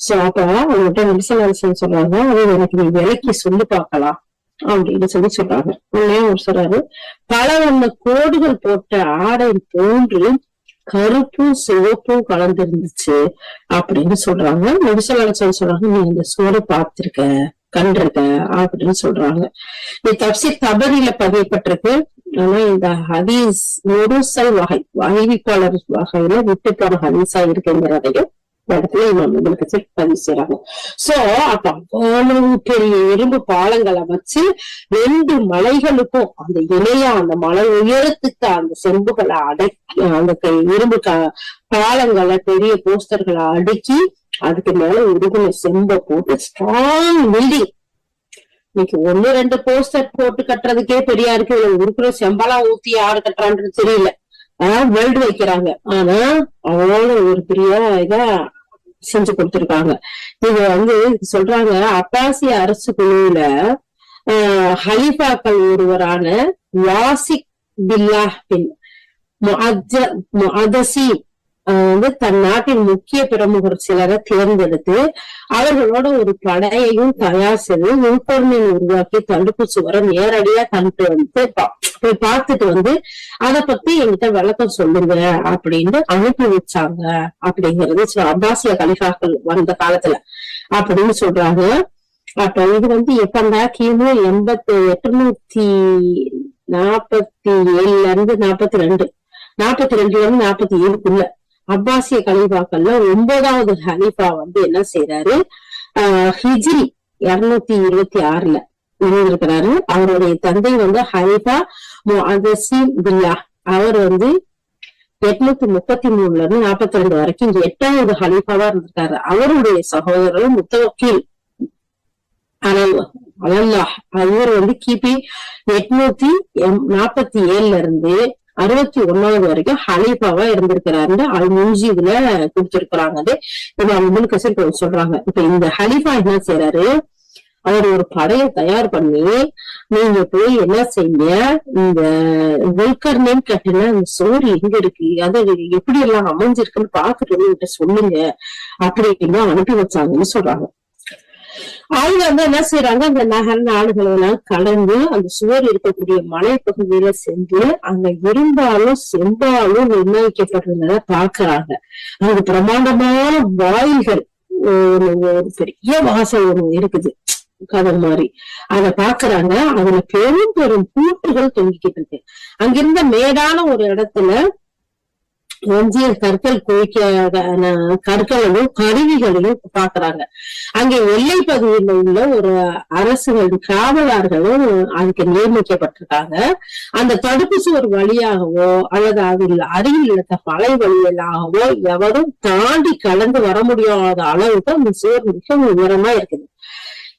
சோ அப்ப அவங்ககிட்ட நபிசுல்லாஹ் சொல்றாங்க, அது எனக்கு நீ விலைக்கு சொல்லி பார்க்கலாம் அப்படின்னு சொல்றாங்க. உடனே அவர் சொல்றாரு, பல வண்ண கோடுகள் போட்ட ஆடை போன்று கருப்பும் சிவப்பும் கலந்துருந்துச்சு அப்படின்னு சொல்றாங்க. நபிசுல்லாஹ் சொல்றாங்க, நீ இந்த சுவரை பார்த்திருக்க, கண்டிருக்க அப்படின்னு சொல்றாங்க. இது தப்சீர் தபரில பதியப்பட்டிருக்கு. ஆனா இந்த ஹதீஸ் முருசல் வகை அறிவிப்பாளர் வகையில விட்டு போற ஹதீஸா இருக்குங்கிறதையும் இடத்துல நம்மளுக்கு பதிவு செய்யறாங்க. சோ அப்ப அவ்வளவு பெரிய இரும்பு பாலங்களை வச்சு 2 மலைகளுக்கும் அந்த இணையா அந்த மலை உயரத்துக்கு அந்த செம்புகளை அடக்கி அந்த இரும்பு பாலங்களை பெரிய போஸ்டர்களை அடுக்கி அதுக்கு மேல உருகுன செம்பை போட்டு ஸ்ட்ராங் பில்டிங். இன்னைக்கு 1-2 போஸ்டர் போட்டு கட்டுறதுக்கே பெரியா இருக்கு, உருக்குற செம்பெல்லாம் ஊத்தி யாரு கட்டுறான்றது தெரியல, வேர்ல்டு வைக்கிறாங்க. ஆனா அவ்வளவு ஒரு பெரிய இதா செஞ்சு கொடுத்திருக்காங்க. இது வந்து சொல்றாங்க, அப்பாசிய அரசு குழுவுல ஹலீஃபாக்கள் ஒருவரான வாசிக் பில்லாஹ் பின் முஅத்தசி வந்து தன் நாட்டின் முக்கிய பிரமுகர் சிலரை தேர்ந்தெடுத்து அவர்களோட ஒரு படையையும் தயார் செய்து உள்பொருளில் உருவாக்கி தடுப்பு சுவரை நேரடியா கண்டு வந்து போய் பார்த்துட்டு வந்து அதை பத்தி என்கிட்ட விளக்கம் சொல்லுங்க அப்படின்னு அனுப்பி வச்சாங்க அப்படிங்கிறது அப்பாசிய கலிஃபாக்கள் வந்த காலத்துல அப்படின்னு சொல்றாங்க. அப்ப இது வந்து எப்பண்டா கிமு 847 இருந்து 42 அப்பாசிய கலீஃபாக்கள்ல 9வது ஹலீஃபா வந்து என்ன செய்யறாரு, ஹிஜ்ரி 226 இருந்திருக்கிறாரு. அவருடைய தந்தை வந்து ஹலிஃபா முஅத்தஸிம் பில்லா. அவர் வந்து 833 இருந்து 42 வரைக்கும் 8வது ஹலீஃபாவா இருந்திருக்காரு. அவருடைய சகோதரர் முத்தவக்கீல் அலல்லாஹ் இவர் வந்து கிபி 847 இருந்து 61வது வரைக்கும் ஹலீஃபாவா இருந்திருக்கிறாருன்னு அல்-முன்ஜிதுல கொடுத்திருக்கிறாங்க. அது இமாம் கசீர் சொல்றாங்க. இப்ப இந்த ஹலீஃபா என்ன செய்யறாரு, அவர் ஒரு படையை தயார் பண்ணி, நீங்க போய் என்ன செய்ய, இந்த துல்கர்னைன் கட்டின அந்த சோறு எங்க இருக்கு, அது எப்படி எல்லாம் அமைஞ்சிருக்குன்னு பாத்துட்டு சொல்லுங்க அப்படின்னு அனுப்பி வச்சாங்கன்னு சொல்றாங்க. அவங்க வந்து என்ன செய்யறாங்க, அந்த நகர் நாடுகளை எல்லாம் கடந்து அந்த சுவர் இருக்கக்கூடிய மலைப்பகுதியில சென்று அங்க இரும்பாலும் செம்பாலும் நிர்ணயிக்கப்படுறத பாக்குறாங்க. அங்க பிரமாண்டமான வாயில்கள், ஒரு பெரிய வாசல் ஒண்ணு இருக்குது கதை மாதிரி, அத பாக்குறாங்க. அதுல பெரும் பெரும் பூட்டுகள் தொங்கிக்கிட்டு இருக்கு. அங்கிருந்த மேடான ஒரு இடத்துல எஞ்சிய கற்கள் குவிக்க கற்களையும் கருவிகளையும் பாக்குறாங்க. அங்கே எல்லை பகுதியில் உள்ள ஒரு அரசுகள் காவலர்களும் அதுக்கு நியமிக்கப்பட்டிருக்காங்க. அந்த தடுப்பு சுவர் வழியாகவோ அல்லது அதில் அருகில் இருக்க மலை வழியிலாகவோ எவரும் தாண்டி கடந்து வர முடியாத அளவுக்கு அந்த சுவர் மிக உயரமா இருக்குது.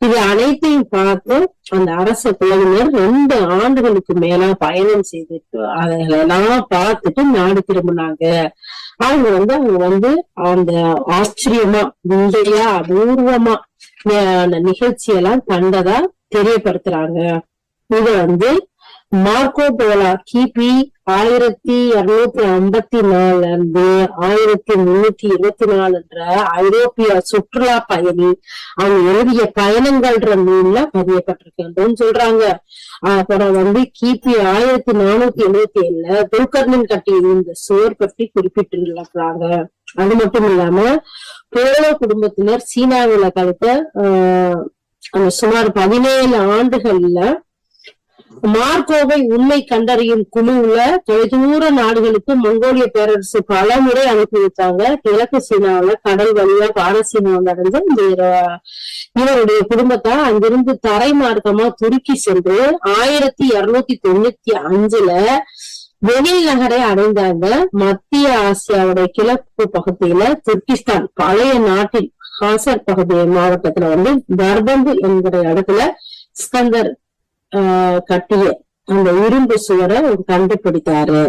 இது அனைத்தையும் பார்த்து அந்த அரச குழுவினர் 2 ஆண்டுகளுக்கு மேல பயணம் செய்துட்டு அதைகளெல்லாம் பார்த்துட்டு நாடு திரும்பினாங்க. அவங்க வந்து அந்த ஆச்சரியமா விந்தையா அபூர்வமா அந்த நிகழ்ச்சியெல்லாம் கண்டதா தெரியப்படுத்துறாங்க. இது வந்து மார்க்கோ போலா கிபி 1254 இருந்து 1324 என்ற ஐரோப்பிய சுற்றுலா பயணி அவங்க எழுதிய பயணங்கள்ன்ற நூல்ல பதியப்பட்டிருக்கின்றன்னு சொல்றாங்க. அப்புறம் வந்து கிபி 1477 துல்கர்னன் கட்டிய இந்த சுவர் பற்றி குறிப்பிட்டிருக்கிறாங்க. அது மட்டும் இல்லாம போலோ குடும்பத்தினர் சீனாவில கழித்த அந்த சுமார் 17 ஆண்டுகள்ல மார்க்கோவை உண்மை கண்டறியும் குழுவுல தொலைதூர நாடுகளுக்கு மங்கோலிய பேரரசு பல முறை அனுப்பி வச்சாங்க. கிழக்கு சீனாவில கடல் வழியா பாரசீனம் வந்தடைந்து இவருடைய குடும்பத்தை அங்கிருந்து தரை மார்க்கமா துருக்கி சென்று 1295 வெனில் நகரை அடைந்தாங்க. மத்திய ஆசியாவுடைய கிழக்கு பகுதியில துர்கிஸ்தான் பழைய நாட்டின் ஹாசர் பகுதி மாவட்டத்துல வந்து தர்பந்து என்கிற இடத்துல ஸ்கந்தர் கட்டிய அந்த இரும்பு சுவரை கண்டுபிடித்தாரு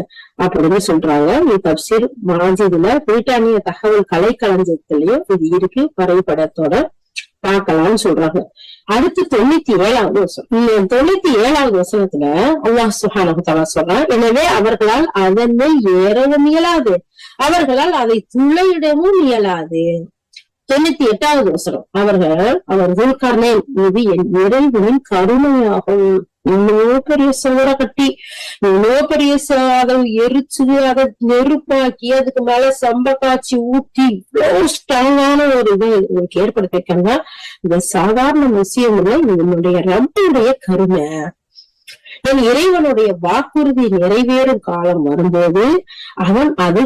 அப்படின்னு சொல்றாங்க. தப்சீர் மாஜிதுல பிரிட்டானிய தகவல் கலைக்களஞ்சியத்திலயும் இது இருக்கு, வரைபடத்தோட பார்க்கலாம்னு சொல்றாங்க. அடுத்து 97வது வசனம். 97வது வசனத்துல அல்லாஹ் சுப்ஹானஹு வ தஆலா சொல்றான், எனவே அவர்களால் அதனை ஏறவும் இயலாது, அவர்களால் அதை துளையிடவும் இயலாது. 98வது வசனம். அவர் துல்கர்னைன் மீது என் இறைவனின் கருணையாகும், இவ்வளோ பெரிய சுவரை கட்டி இவ்வளோ பெரிய அதை எரிச்சு அதை நெருப்பாக்கி அதுக்கு மேல சம்ப காய்ச்சி ஊத்தி இவ்வளவு ஸ்ட்ராங்கான ஒரு இது உங்களுக்கு ஏற்படுத்திருக்காங்க. இந்த சாதாரண விஷயம் இல்லை, என்னுடைய ரப்புடைய கருணை. என் இறைவனுடைய வாக்குறுதி நிறைவேறும் காலம் வரும்போது அவன் அதை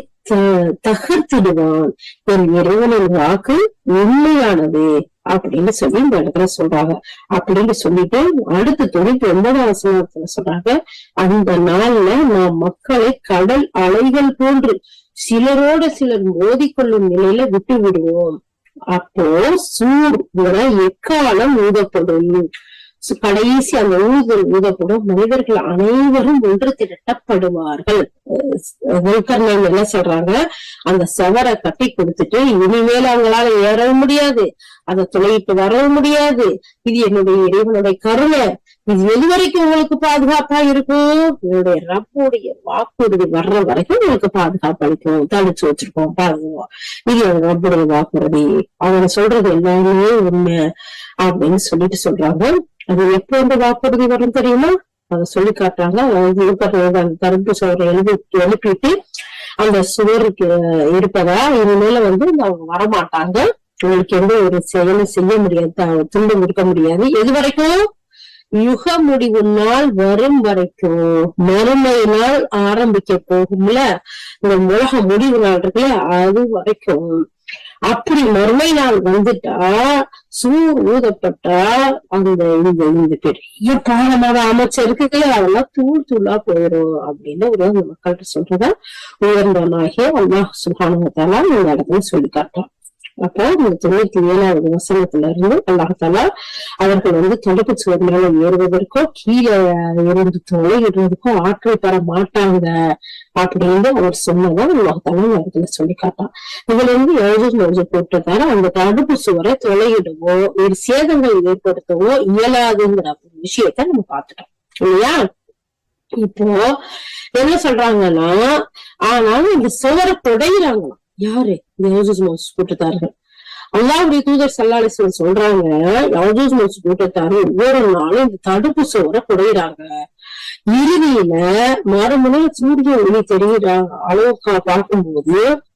தகர்த்திடுவான். என் இறைவனின் வாக்கு உண்மையானது அப்படின்னு சொல்லி இந்த இடத்துல சொல்றாங்க. அப்படின்னு சொல்லிட்டு அடுத்து 99வது வசனத்துல சொல்றாங்க, அந்த நாள்ல நாம் மக்களை கடல் அலைகள் போன்று சிலரோட சிலர் மோதிக்கொள்ளும் நிலையில விட்டு விடுவோம். அப்போ சூர் எக்காலம் ஊதப்படும். கடைசி அந்த ஊதப்படும் மனிதர்கள் அனைவரும் ஒன்று திரட்டப்படுவார்கள். என்ன சொல்றாங்க, அந்த சவரை கட்டி கொடுத்துட்டு இனிமேல் அவங்களால ஏறவும் முடியாது, அதை துளையிட்டு வரவும் முடியாது, இது என்னுடைய இறைவனுடைய கருணை, இது எது வரைக்கும் உங்களுக்கு பாதுகாப்பா இருக்கும், என்னுடைய ரப்புடைய வாக்குறுதி வர்ற வரைக்கும் உங்களுக்கு பாதுகாப்பு அளிக்கும், தடுச்சு வச்சிருக்கோம், பாதுகாப்போம், இது ரப்புடைய வாக்குறுதி, அவங்க சொல்றது எல்லாமே உண்மை அப்படின்னு சொல்லிட்டு சொல்றாங்க. அது எப்ப இந்த வாக்குறுதி வரும் தெரியுமா, அதை சொல்லி காட்டுறாங்க. அந்த கருப்பு சுவரை எழுப்பிட்டு அந்த சுவருக்கு இருப்பதா இனிமேல அவங்க வரமாட்டாங்க, உங்களுக்கு எந்த ஒரு செயலும் செய்ய முடியாது, துன்பம் இருக்க முடியாது, எது வரைக்கும் யுக முடிவு நாள் வரும் வரைக்கும், மறுமை நாள் ஆரம்பிக்க போகும்ல, இந்த உலக முடிவு நாள் இருக்குல்ல அது வரைக்கும். அப்படி மறுமை நாள் வந்துட்டா சூர் ஊதப்பட்டா இந்த இந்த இந்த பெரிய பாலமாக அமைச்சருக்கு அதெல்லாம் தூள் தூளா போயிடும் அப்படின்னு ஒரு அந்த மக்கள்கிட்ட சொல்றதா உயர்ந்தவனாகிய அல்லாஹ் சுப்ஹானஹு வ தஆலா இந்த இடத்துல சொல்லி காட்டுறான். அப்ப இந்த 97வது வசனத்துல இருந்து அல்லாஹ் அவர்கள் தடுப்பு சுவர் மேல ஏறுவதற்கும் கீழே இருந்து தொலைகிறதுக்கும் ஆற்றல் பெற மாட்டாங்க அப்படின்னு அவர் சொன்னதான் அல்லாஹ் இடத்துல சொல்லி காட்டான். இதுல எழுதி போட்டுட்டாரு அந்த தடுப்பு சுவரை தொலையிடவோ ஒரு சேதங்கள் ஏற்படுத்தவோ இயலாதுங்கிற ஒரு விஷயத்த நம்ம பார்த்துட்டோம் இல்லையா. இப்போ என்ன சொல்றாங்கன்னா ஆனாலும் இந்த சுவரை தொடைகிறாங்களாம். யாரு? இந்த யஜூஜ் மஜூஜ் கூட்டத்தார்கள். அல்லாஹ்வுடைய தூதர் ஸல்லல்லாஹு அலைஹி வஸல்லம் சொல்றாங்க யஜூஜ் மஜூஜ் கூட்டத்தார்கள் ஒவ்வொரு நாளும் இந்த தடுப்பு சுவரை குடையிறாங்க. இறுதியில மறுமுனை சூரிய ஒளி தெரிகிற அளவுக்கு பார்க்கும்போது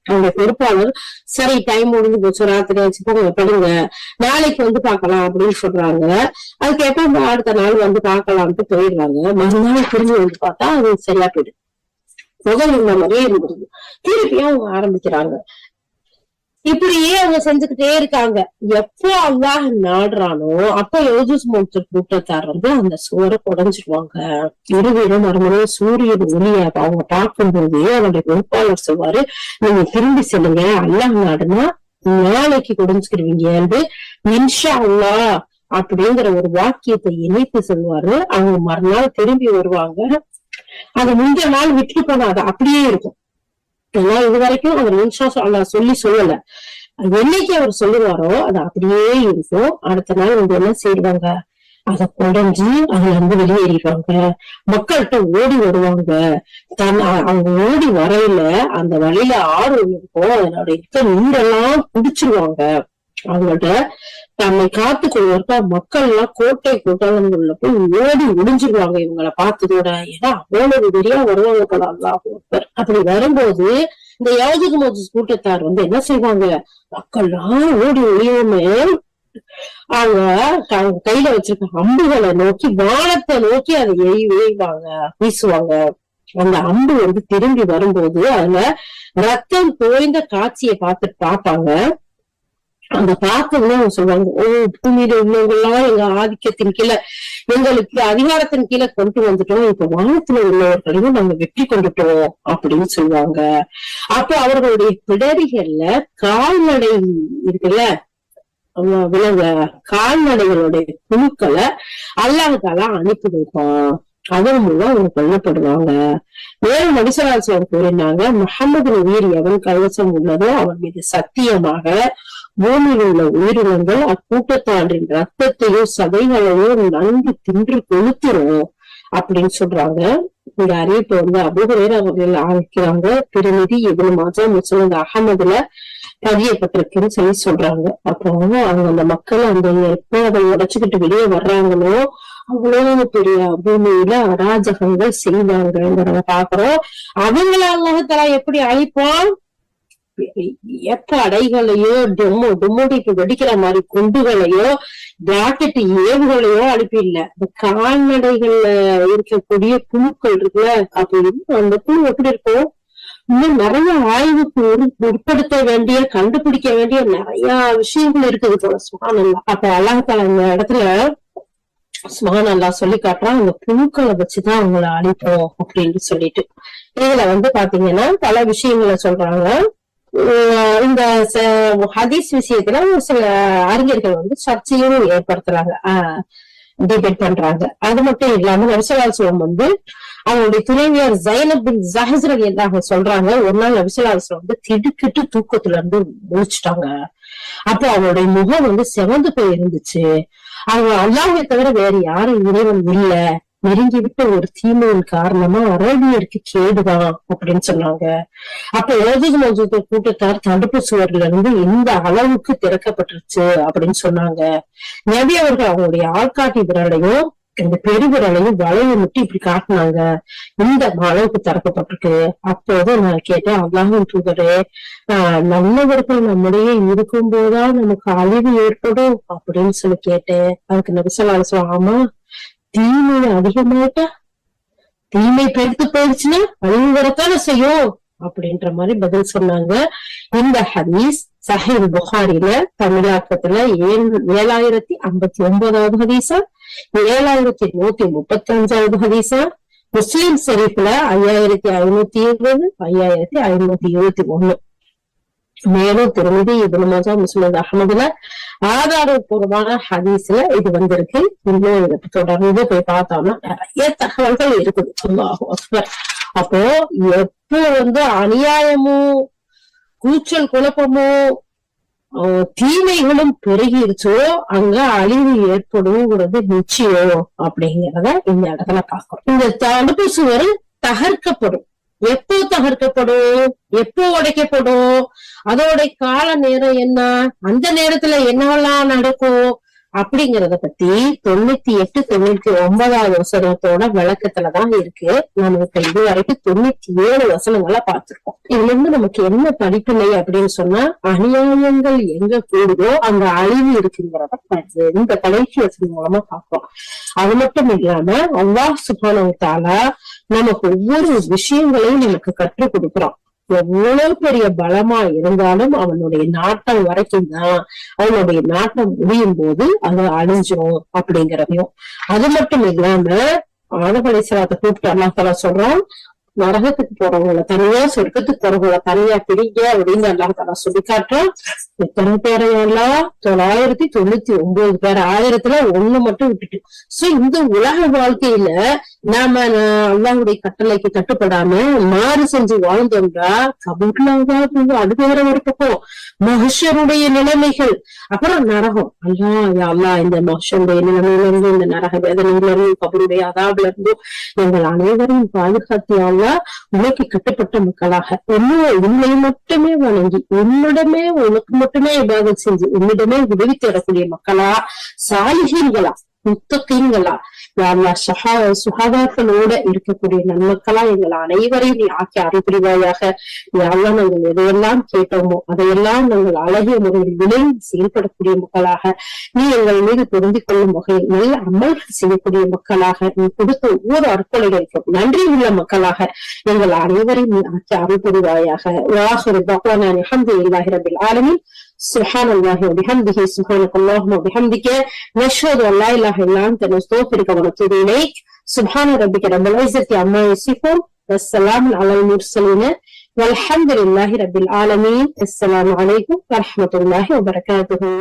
அவங்க பொறுப்பாளர் சரி டைம் முடிஞ்சு போச்சு ராத்திரி ஆச்சு போங்க படுங்க நாளைக்கு பாக்கலாம் அப்படின்னு சொல்றாங்க. அதுக்கேற்ப அடுத்த நாள் பாக்கலாம்ட்டு போயிடுறாங்க. மறுநாள் திரும்பி பார்த்தா அது சரியா போயிடுது. முதல் இந்த மாதிரியே இருந்துருது. திருப்பியும் அவங்க ஆரம்பிக்கிறாங்க. இப்படியே அவங்க செஞ்சுக்கிட்டே இருக்காங்க. எப்போ அல்லாஹ் நாடுறானோ அப்ப யஜூஜ் மஜூஜ் கூட்டத்தார் அந்த சுவரை குடைஞ்சிருவாங்க. இருவரும் மறுபடியும் சூரியன் ஒளிய அவங்க பார்க்கும்போது அவருடைய பொறுப்பாளர் சொல்வாரு நீங்க திரும்பி செல்லுங்க அல்லாஹ் நாடுனா நாளைக்கு குடைஞ்சுக்கிடுவீங்க இன்ஷா அல்லாஹ் அப்படிங்கிற ஒரு வாக்கியத்தை இணைத்து சொல்வாரு. அவங்க மறுநாள் திரும்பி வருவாங்க. அது முந்தைய நாள் விட்டு போனாது அப்படியே இருக்கும். ஏன்னா இது வரைக்கும் அவர் இன்ஷா அல்லாஹ் சொல்லல. என்னைக்கு அவர் சொல்லுவாரோ அது அப்படியே இருக்கும். அடுத்த நாள் என்ன செய்வாங்க அதை குடைஞ்சு அதுல வெளியேறிடுவாங்க. மக்கள்கிட்ட ஓடி வருவாங்க. அவங்க ஓடி வரையில அந்த வழியில ஆறு இருக்கும் அதனோட நீரெல்லாம் குடிச்சிருவாங்க. அவங்கள்ட்ட தன்னை காத்து கொள்வதற்கா மக்கள் எல்லாம் கோட்டை கோட்டாளங்கள்ல போய் ஓடி முடிஞ்சிருவாங்க இவங்களை பார்த்ததோட. ஏன்னா அவ்வளவு பெரியா வருவாங்க போல அல்லாஹ் அக்பர். அப்படி வரும்போது இந்த யஜூஜ் மஜூஜ் கூட்டத்தார் என்ன செய்வாங்க மக்கள்லாம் ஓடி ஒளியுமே அவங்க கையில வச்சிருக்க அம்புகளை நோக்கி வானத்தை நோக்கி அதை எய்வாங்க வீசுவாங்க. அந்த அம்பு திரும்பி வரும்போது அதுல ரத்தம் தோய்ந்த காட்சியை பார்ப்பாங்க. அந்த பார்த்ததுன்னு அவங்க சொல்லுவாங்க பூமியில உள்ளவங்கெல்லாம் எங்க ஆதிக்கத்தின் கீழே எங்களுக்கு அதிகாரத்தின் கீழே கொண்டு வந்துட்டோம். இப்ப வானத்துல உள்ளவர்களையும் நாங்க வெற்றி கொண்டுட்டோம் அப்படின்னு சொல்லுவாங்க. அப்ப அவர்களுடைய பிடரிகள்ல கால்நடை இருக்குல்ல விலங்க கால்நடைகளுடைய குழுக்களை அல்லாஹ் தஆலா அனுப்பி வைப்பான். அதன் மூலம் அவங்க கொல்லப்படுவாங்க. வேறு நபிசல்லாஹு கூறினாங்க முஹம்மது நபீர் எவன் கைவசம் உள்ளதோ அவன் மீது சத்தியமாக பூமியில் உள்ள உயிரினங்கள் அக்கூட்டத்தாரின் ரத்தத்தையும் சதைகளையும் நன்கு தின்று கொளுத்துரும் அப்படின்னு சொல்றாங்க. இந்த அறிவிப்பு அபூ ஹுரைரா அவர்கள் ஆரம்பிக்கிறாங்க. திருமதி இப்னு மாஜா முஸ்னத் அஹமதுல பதியப்பட்டிருக்குன்னு சொல்றாங்க. அப்புறம் அவங்க அந்த மக்கள் எப்போ அதை உடைச்சுக்கிட்டு வெளியே வர்றாங்களோ அவ்வளவு பெரிய பூமியில அராஜகங்கள் செய்வாங்கிறத பாக்குறோம். அவங்கள அல்லாஹ் தஆலா எப்படி அழிப்பான்? எப்ப அடைகளையோ டொம்மோடிக்கு வெடிக்கிற மாதிரி குண்டுகளையோ ராக்கெட் ஏவுகளையோ அனுப்பிடல. இந்த கால்நடைகள்ல இருக்கக்கூடிய குழுக்கள் இருக்குல்ல அப்படின்னு அந்த குழு எப்படி இருக்கும்? இன்னும் நிறைய ஆய்வுக்கு உட்படுத்த வேண்டிய கண்டுபிடிக்க வேண்டிய நிறைய விஷயங்கள் இருக்குது போல. சுப்ஹானல்லாஹ். அப்ப அல்லாஹ் தஆலா இந்த இடத்துல சுப்ஹானல்லாஹ் சொல்லி காட்டுறான் அந்த புழுக்களை வச்சுதான் அவங்களை அழிப்போம் அப்படின்னு சொல்லிட்டு. இதுல பாத்தீங்கன்னா பல விஷயங்களை சொல்றாங்க. இந்த ஹதீஸ் விஷயத்துல ஒரு சில அறிஞர்கள் சர்ச்சையும் ஏற்படுத்துறாங்க, டிபேட் பண்றாங்க. அது மட்டும் இல்லாம நபி ஸல்லல்லாஹு அலைஹி வஸல்லம் அவங்களுடைய துணைவியார் ஸைனப் பின் ஸஹ்ர் ரலியல்லாஹு சொல்றாங்க ஒரு நாள் நபி ஸல்லல்லாஹு அலைஹி வஸல்லம் திடுக்கிட்டு தூக்கத்துல இருந்து முழிச்சிட்டாங்க. அப்போ அவங்களுடைய முகம் சிவந்து போய் இருந்துச்சு. அவங்க அல்லாஹ்வை தவிர வேற யாரும் இறைவன் இல்ல, நெருங்கிவிட்ட ஒரு தீமையின் காரணமா அரேபியருக்கு கேடுதான் அப்படின்னு சொன்னாங்க. அப்ப யஜூஜ் மஜூஜ் கூட்டத்தார் தடுப்பு சுவர்ல இந்த அளவுக்கு திறக்கப்பட்டுருச்சு அப்படின்னு சொன்னாங்க. நபி அவர்கள் அவங்களுடைய ஆள்காட்டி விரலையும் இந்த பெருவிரலையும் வளைய முட்டி இப்படி காட்டினாங்க. இந்த அளவுக்கு திறக்கப்பட்டிருக்கு. அப்போது நான் கேட்டேன் அல்லாஹ்வின் தூதரே நல்லவர்கள் நம்முடைய இருக்கும் போதுதான் நமக்கு அழிவு ஏற்படும் அப்படின்னு சொல்லி கேட்டேன். அதுக்கு நபி ஸல்லல்லாஹு அலைஹி வஸல்லம் ஆமா தீமை அதிகமாயிட்டா தீமை பெருத்து போயிடுச்சுன்னா அழிவு வரத்தானே செய்யும் அப்படின்ற மாதிரி பதில் சொன்னாங்க. இந்த ஹதீஸ் சஹீஹ் புகாரில தமிழாக்கத்துல 7059வது ஹதீஸா, 7135வது ஹதீஸா, முஸ்லிம் ஷரீஃப்ல 5520, 5521. மேலும் திருமிதி, இப்னு மாஜா, முஸ்லிம் அஹ்மதுல ஆதாரபூர்வமான ஹதீஸ்ல இது வந்திருக்கு. இன்னும் இதை தொடர்ந்து போய் பார்த்தோம்னா நிறைய தகவல்கள் இருக்குது. அல்லாஹு அக்பர். அப்போ எப்போ அநியாயமோ கூச்சல் குழப்பமோ தீமைகளும் பெருகிருச்சோ அங்க அழிவு ஏற்படுங்கிறது நிச்சயம் அப்படிங்கிறத இந்த இடத்துல பார்க்கிறோம். இந்த தடுப்பு சுவர் தகர்க்கப்படும். எப்போ தகர்க்கப்படும், எப்போ உடைக்கப்படும், அதோட கால நேரம் என்ன, அந்த நேரத்துல என்னவெல்லாம் நடக்கும் அப்படிங்கறத பத்தி 98, 99வது வசனத்தோட விளக்கத்துலதான் இருக்கு. நம்ம இப்ப இது வரைக்கும் 97 வசனங்களா பார்த்திருக்கோம். இதுல இருந்து நமக்கு என்ன படிப்பினை அப்படின்னு சொன்னா, அநியாயங்கள் எங்க கூடுதோ அங்க அழிவு இருக்குங்கிறத இந்த கடைசி வசனம் மூலமா பார்ப்போம். அது மட்டும் இல்லாம அல்லாஹ் சுப்ஹானஹு வ தஆலா நமக்கு ஒவ்வொரு விஷயங்களையும் நமக்கு கற்றுக் கொடுக்குறான். எவ்வளவு பெரிய பலமா இருந்தாலும் அவனுடைய நாட்டம் வரைக்கும் தான், அவனுடைய நாட்டம் முடியும் போது அது அழிஞ்சிரும் அப்படிங்கிறதையும். அது மட்டும் இல்லாம ஆதம் அலைஹிஸ்ஸலாத்தை கூப்பிட்டு அல்லாஹ் தஆலா சொல்றான், நரகத்துக்கு போறவங்களை தனியா, சொர்க்கத்துக்கு போறவங்களை தனியா பிரிங்க அப்படின்னு அல்லாஹ் தஆலா சொல்லி காட்டுறான். எத்தனை பேரையெல்லாம் 999 பேர், 1000த்துல 1 மட்டும் விட்டுட்டு. சோ இந்த உலக வாழ்க்கையில நாம அல்லாஹ்வுடைய கட்டளைக்கு கட்டுப்படாம மாறு செஞ்சு வாழ்ந்தோம்னா கபூர்லாக அது வேற ஒரு பக்கம். மஹ்ஷருடைய நிலைமைகள், அப்புறம் நரகம். அல்லாஹ் இந்த மஹ்ஷருடைய நிலைமையில இருந்து, இந்த நரக வேதனையில இருந்து, கபருடைய அதாபுல இருந்து எங்கள் அனைவரையும் பாதுகாத்தியால உனக்கு கட்டுப்பட்ட மக்களாக, உன்னை மட்டுமே வணங்கி, உன்னிடமே உனக்கு மட்டுமே இபாதத் செஞ்சு உன்னிடமே உதவி தேடக்கூடிய மக்களா, சாலிஹீன்களா, முத்தகீன்களா, சுகாதாரங்களோட இருக்கக்கூடிய நன்மக்களா எங்கள் அனைவரையும் நீ ஆக்கி அருள் புரிவாயாக. யாரெல்லாம் நாங்கள் எதையெல்லாம் கேட்டோமோ அதையெல்லாம் நாங்கள் அழகிய முறையில் விளைந்து செயல்படக்கூடிய மக்களாக, நீ எங்கள் மீது பொருந்திக் கொள்ளும் வகையில் நல்ல அமல்கள் செய்யக்கூடிய மக்களாக, நீ கொடுத்த ஒவ்வொரு அற்புதங்களுக்கும் நன்றி உள்ள மக்களாக எங்கள் அனைவரையும் நீ ஆக்கி அருள் புரிவாயாக. அல்ஹம்துலில்லாஹி ரப்பில் ஆலமீன். சுப்ஹானல்லாஹி வ பிஹம்திஹி, சுப்ஹானக்கல்லாஹும்ம வ பிஹம்திக, நஷ்ஹது அல்லா இலாஹ இல்லா அன்த, நஸ்தக்ஃபிருக வ நத்தூபு இலைக். சுப்ஹான ரப்பிக ரப்பில் இஸ்ஸத்தி அம்மா யசிஃபூன், வஸ்ஸலாமுன் அலல் முர்ஸலீன், வல்ஹம்துலில்லாஹி ரப்பில் ஆலமீன். அஸ்ஸலாமு அலைக்கும் வ ரஹ்மத்துல்லாஹி வ பரகாத்துஹு.